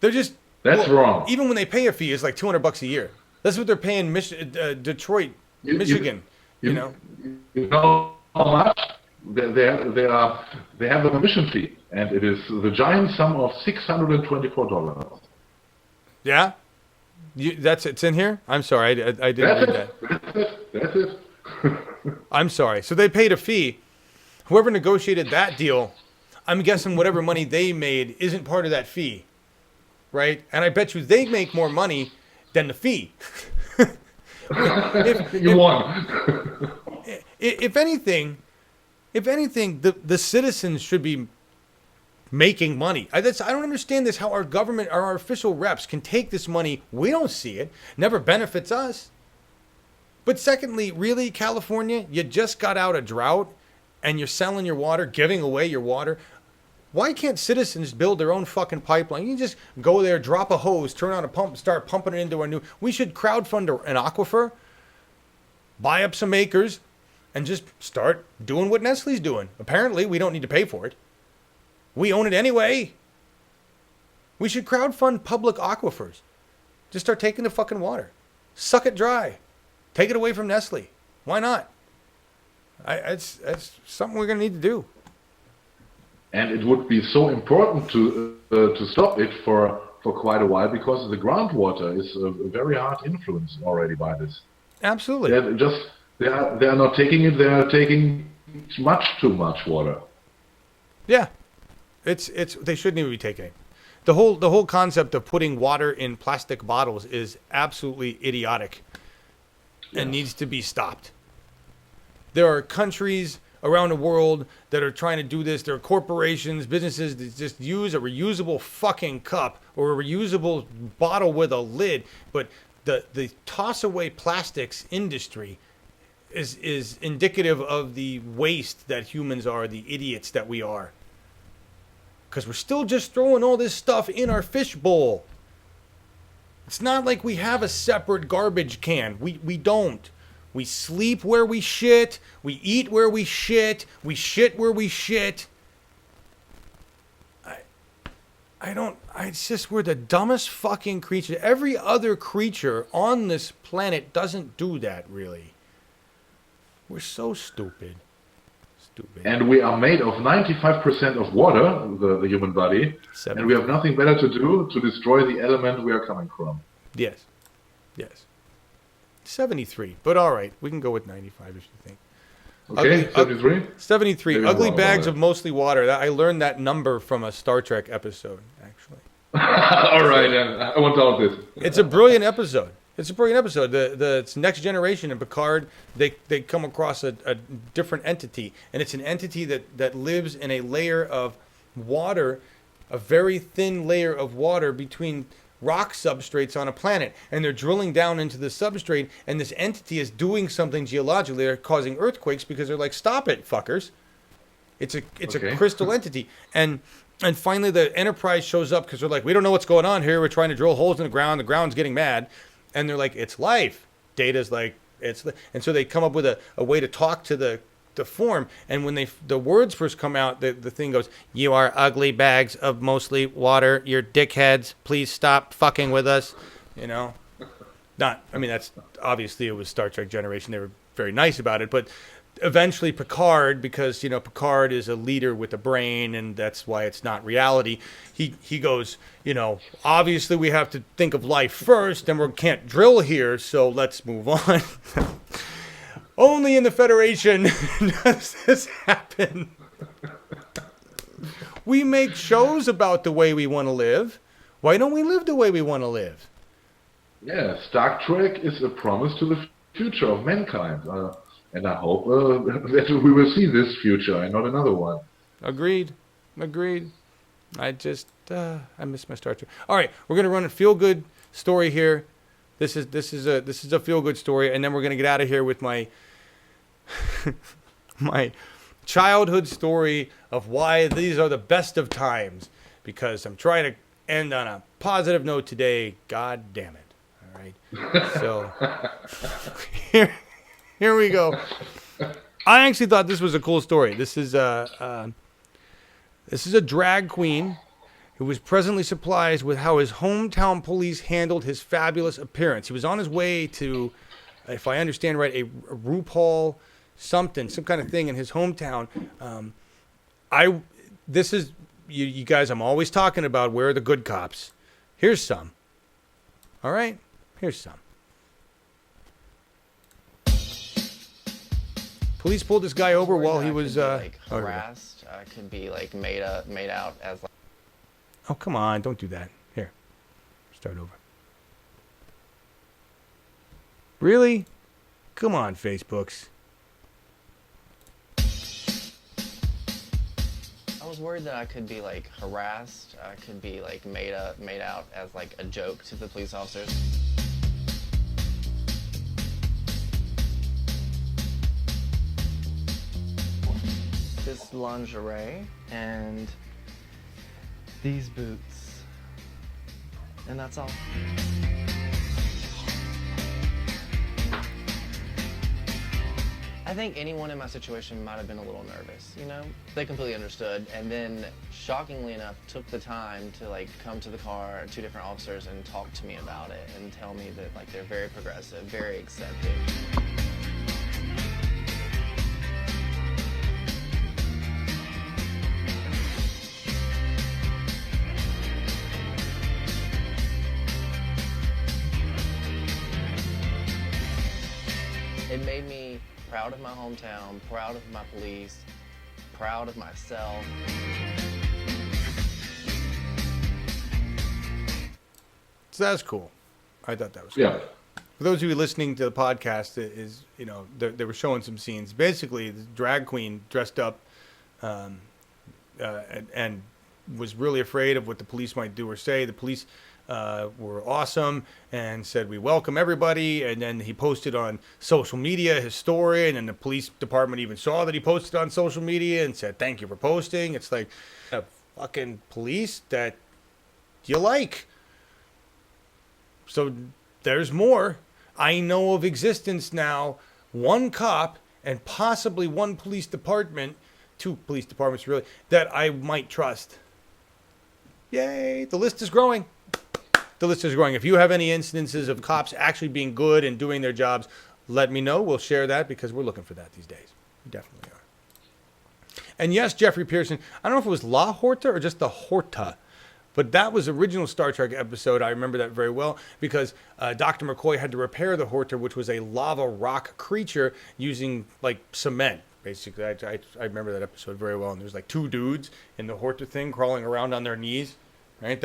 That's wrong. Even when they pay a fee, it's like $200 a year. That's what they're paying Detroit, Michigan. You know how much? They have a permission fee, and it is the giant sum of $624. Yeah, it's in here. I'm sorry, I didn't read that. That's it. I'm sorry. So they paid a fee. Whoever negotiated that deal, I'm guessing whatever money they made isn't part of that fee, right? And I bet you they make more money than the fee. You won. If anything, the citizens should be making money. I don't understand this, how our government or our official reps can take this money, we don't see it, never benefits us. But secondly, really, California, you just got out a drought and you're selling your water, giving away your water. Why can't citizens build their own fucking pipeline? You can just go there, drop a hose, turn on a pump, start pumping it into our new... We should crowdfund an aquifer, buy up some acres, and just start doing what Nestle's doing. Apparently, we don't need to pay for it. We own it anyway. We should crowdfund public aquifers. Just start taking the fucking water. Suck it dry. Take it away from Nestle. Why not? It's something we're going to need to do. And it would be so important to stop it for quite a while, because the groundwater is a very hard influence already by this. Absolutely. They are not taking it. They are taking too much water. Yeah, it's they shouldn't even be taking it. The whole concept of putting water in plastic bottles is absolutely idiotic and needs to be stopped. There are countries around the world that are trying to do this. There are corporations, businesses that just use a reusable fucking cup or a reusable bottle with a lid. But the toss away plastics industry is indicative of the waste that humans are, the idiots that we are. Because we're still just throwing all this stuff in our fish bowl. It's not like we have a separate garbage can. We don't. We sleep where we shit. We eat where we shit. We shit where we shit. It's just, we're the dumbest fucking creature. Every other creature on this planet doesn't do that, really. We're so stupid. And we are made of 95% of water, the human body, and we have nothing better to do to destroy the element we are coming from. Yes. 73, but all right, we can go with 95 if you think. Okay, 73? 73. Maybe Ugly bags of mostly water. I learned that number from a Star Trek episode, actually. All right, then. I won't doubt this. It's a brilliant episode. It's Next Generation and Picard. They come across a different entity, and it's an entity that lives in a layer of water, a very thin layer of water between rock substrates on a planet, and they're drilling down into the substrate, and this entity is doing something geologically. They're causing earthquakes because they're like, stop it, fuckers. It's a crystal entity, and finally the Enterprise shows up because they're like, we don't know what's going on here. We're trying to drill holes in the ground. The ground's getting mad. And they're like, it's life. Data's like, and so they come up with a way to talk to the form. And when the words first come out, the thing goes, you are ugly bags of mostly water. You're dickheads. Please stop fucking with us. That's obviously, it was Star Trek Generation. They were very nice about it. But eventually Picard, because, Picard is a leader with a brain, and that's why it's not reality. He goes, obviously we have to think of life first, and we can't drill here, so let's move on. Only in the Federation does this happen. We make shows about the way we want to live. Why don't we live the way we want to live? Yeah, Star Trek is a promise to the future of mankind. And I hope that we will see this future and not another one. Agreed. I just I miss my Star Trek. All right, we're gonna run a feel good story here. This is a feel good story, and then we're gonna get out of here with my my childhood story of why these are the best of times. Because I'm trying to end on a positive note today. God damn it! All right, so Here we go. I actually thought this was a cool story. This is a drag queen who was presently surprised with how his hometown police handled his fabulous appearance. He was on his way to, if I understand right, a RuPaul something, some kind of thing in his hometown. This is you guys. I'm always talking about where are the good cops. Here's some. All right, here's some. Police pulled this guy over while he was harassed. Could be like made out as. Oh, come on! Don't do that. Here, start over. Really? Come on, Facebooks. I was worried that I could be like harassed. I could be like made out as like a joke to the police officers. This lingerie and these boots, and that's all. I think anyone in my situation might have been a little nervous, you know? They completely understood, and then, shockingly enough, took the time to, like, come to the car, 2 different officers, and talk to me about it, and tell me that, like, they're very progressive, very accepting. It made me proud of my hometown, proud of my police, proud of myself. So that's cool. I thought that was cool. Yeah. For those of you listening to the podcast, they were showing some scenes. Basically, the drag queen dressed up and was really afraid of what the police might do or say. The police were awesome and said, we welcome everybody. And then he posted on social media his story. And then the police department even saw that he posted on social media and said, thank you for posting. It's like a fucking police that you like. So there's more. I know of existence now, 1 cop and possibly 1 police department, 2 police departments really, that I might trust. Yay, the list is growing. The list is growing. If you have any instances of cops actually being good and doing their jobs, let me know. We'll share that because we're looking for that these days. We definitely are. And yes, Jeffrey Pearson, I don't know if it was La Horta or just the Horta, but that was original Star Trek episode. I remember that very well because Dr. McCoy had to repair the Horta, which was a lava rock creature using like cement. Basically, I remember that episode very well. And there's like 2 dudes in the Horta thing crawling around on their knees, right?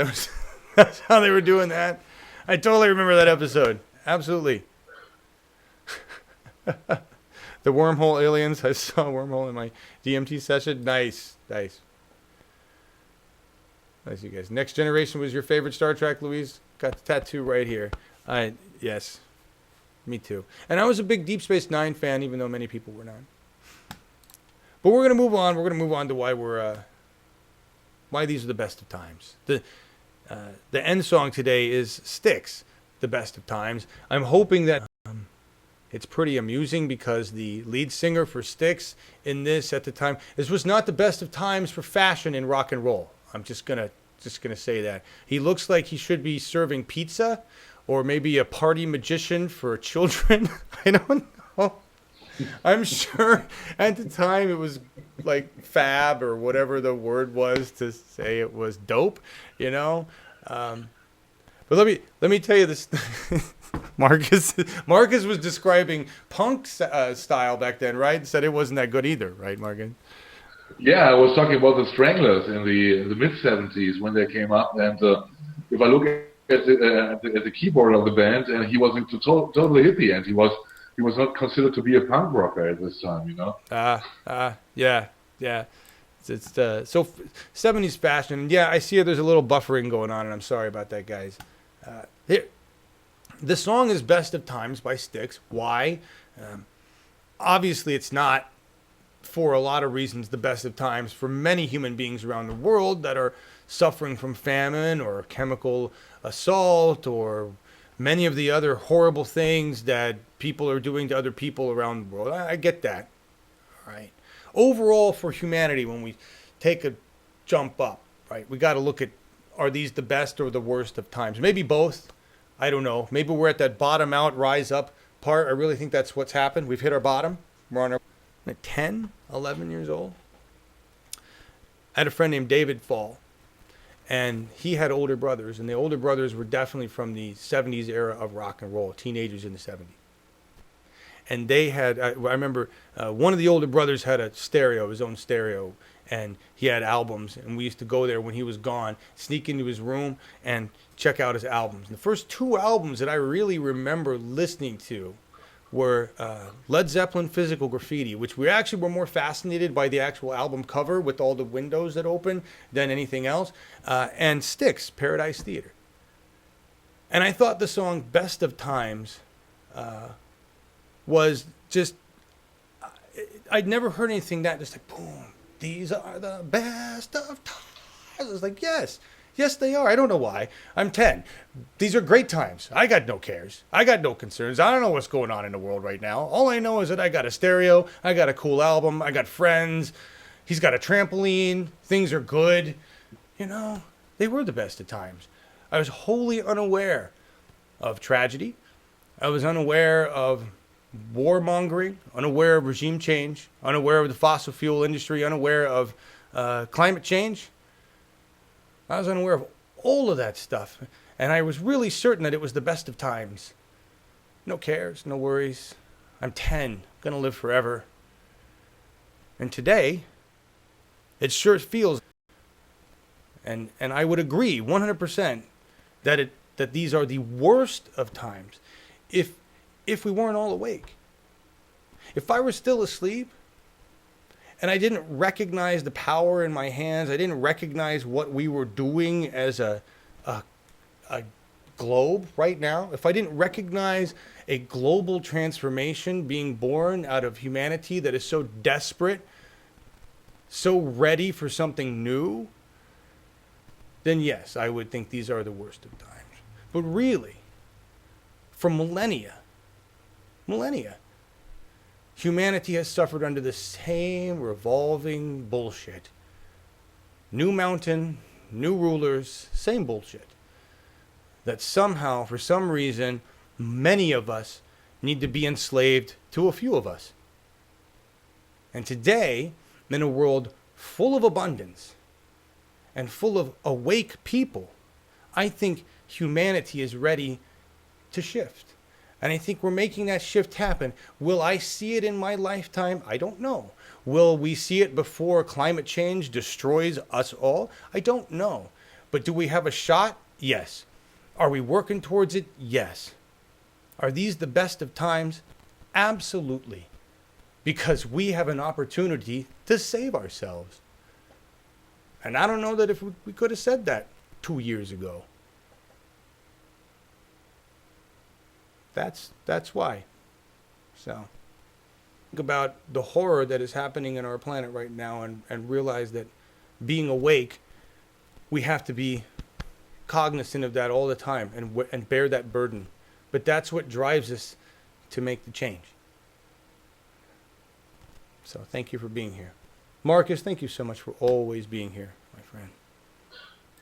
That's how they were doing that. I totally remember that episode. Absolutely. The wormhole aliens. I saw a wormhole in my DMT session. Nice. Nice, you guys. Next Generation was your favorite Star Trek, Louise? Got the tattoo right here. Yes. Me too. And I was a big Deep Space Nine fan, even though many people were not. But we're going to move on. We're going to move on to why these are the best of times. The end song today is Styx, the best of times. I'm hoping that it's pretty amusing because the lead singer for Styx in this at the time, this was not the best of times for fashion in rock and roll. I'm just gonna say that. He looks like he should be serving pizza or maybe a party magician for children. I don't know. I'm sure at the time it was like fab or whatever the word was to say it was dope, you know. But let me tell you this. Marcus was describing punk style back then, right? Said it wasn't that good either, right, Marcus? Yeah, I was talking about the Stranglers in the mid '70s when they came up, and if I look at the keyboard of the band, and he was into totally hippie, and he was not considered to be a punk rocker at this time, you know. Yeah. It's so 70s fashion. And yeah, I see there's a little buffering going on, and I'm sorry about that, guys. Here, the song is "Best of Times" by Styx. Why? Obviously, it's not, for a lot of reasons, the best of times for many human beings around the world that are suffering from famine or chemical assault or many of the other horrible things that people are doing to other people around the world. I get that. All right. Overall, for humanity, when we take a jump up, right, we got to look at, are these the best or the worst of times? Maybe both. I don't know. Maybe we're at that bottom out, rise up part. I really think that's what's happened. We've hit our bottom. We're on our 10, 11 years old. I had a friend named David Fall, and he had older brothers, and the older brothers were definitely from the 70s era of rock and roll, teenagers in the 70s. And they had, I remember one of the older brothers had a stereo, his own stereo, and he had albums, and we used to go there when he was gone, sneak into his room and check out his albums. And the first 2 albums that I really remember listening to were Led Zeppelin Physical Graffiti, which we actually were more fascinated by the actual album cover with all the windows that open than anything else, and Styx, Paradise Theater. And I thought the song Best of Times was just, I'd never heard anything that just like, boom, these are the best of times. I was like, yes, Yes, they are. I don't know why. I'm 10. These are great times. I got no cares. I got no concerns. I don't know what's going on in the world right now. All I know is that I got a stereo. I got a cool album. I got friends. He's got a trampoline. Things are good. You know, they were the best of times. I was wholly unaware of tragedy. I was unaware of warmongering, unaware of regime change, unaware of the fossil fuel industry, unaware of climate change. I was unaware of all of that stuff. And I was really certain that it was the best of times. No cares, no worries. I'm 10, gonna live forever. And today, it sure feels, and I would agree 100% that these are the worst of times if we weren't all awake. If I were still asleep, and I didn't recognize the power in my hands, I didn't recognize what we were doing as a globe right now, if I didn't recognize a global transformation being born out of humanity that is so desperate, so ready for something new, then yes, I would think these are the worst of times. But really, for millennia, humanity has suffered under the same revolving bullshit. New mountain, new rulers, same bullshit. That somehow, for some reason, many of us need to be enslaved to a few of us. And today, in a world full of abundance and full of awake people, I think humanity is ready to shift. And I think we're making that shift happen. Will I see it in my lifetime? I don't know. Will we see it before climate change destroys us all? I don't know. But do we have a shot? Yes. Are we working towards it? Yes. Are these the best of times? Absolutely. Because we have an opportunity to save ourselves. And I don't know that if we could have said that 2 years ago. That's why. So think about the horror that is happening in our planet right now, and realize that being awake, we have to be cognizant of that all the time and bear that burden. But that's what drives us to make the change. So thank you for being here. Markus, thank you so much for always being here, my friend.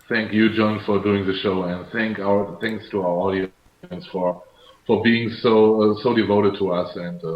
Thank you, John, for doing the show, and thanks to our audience for being so devoted to us, and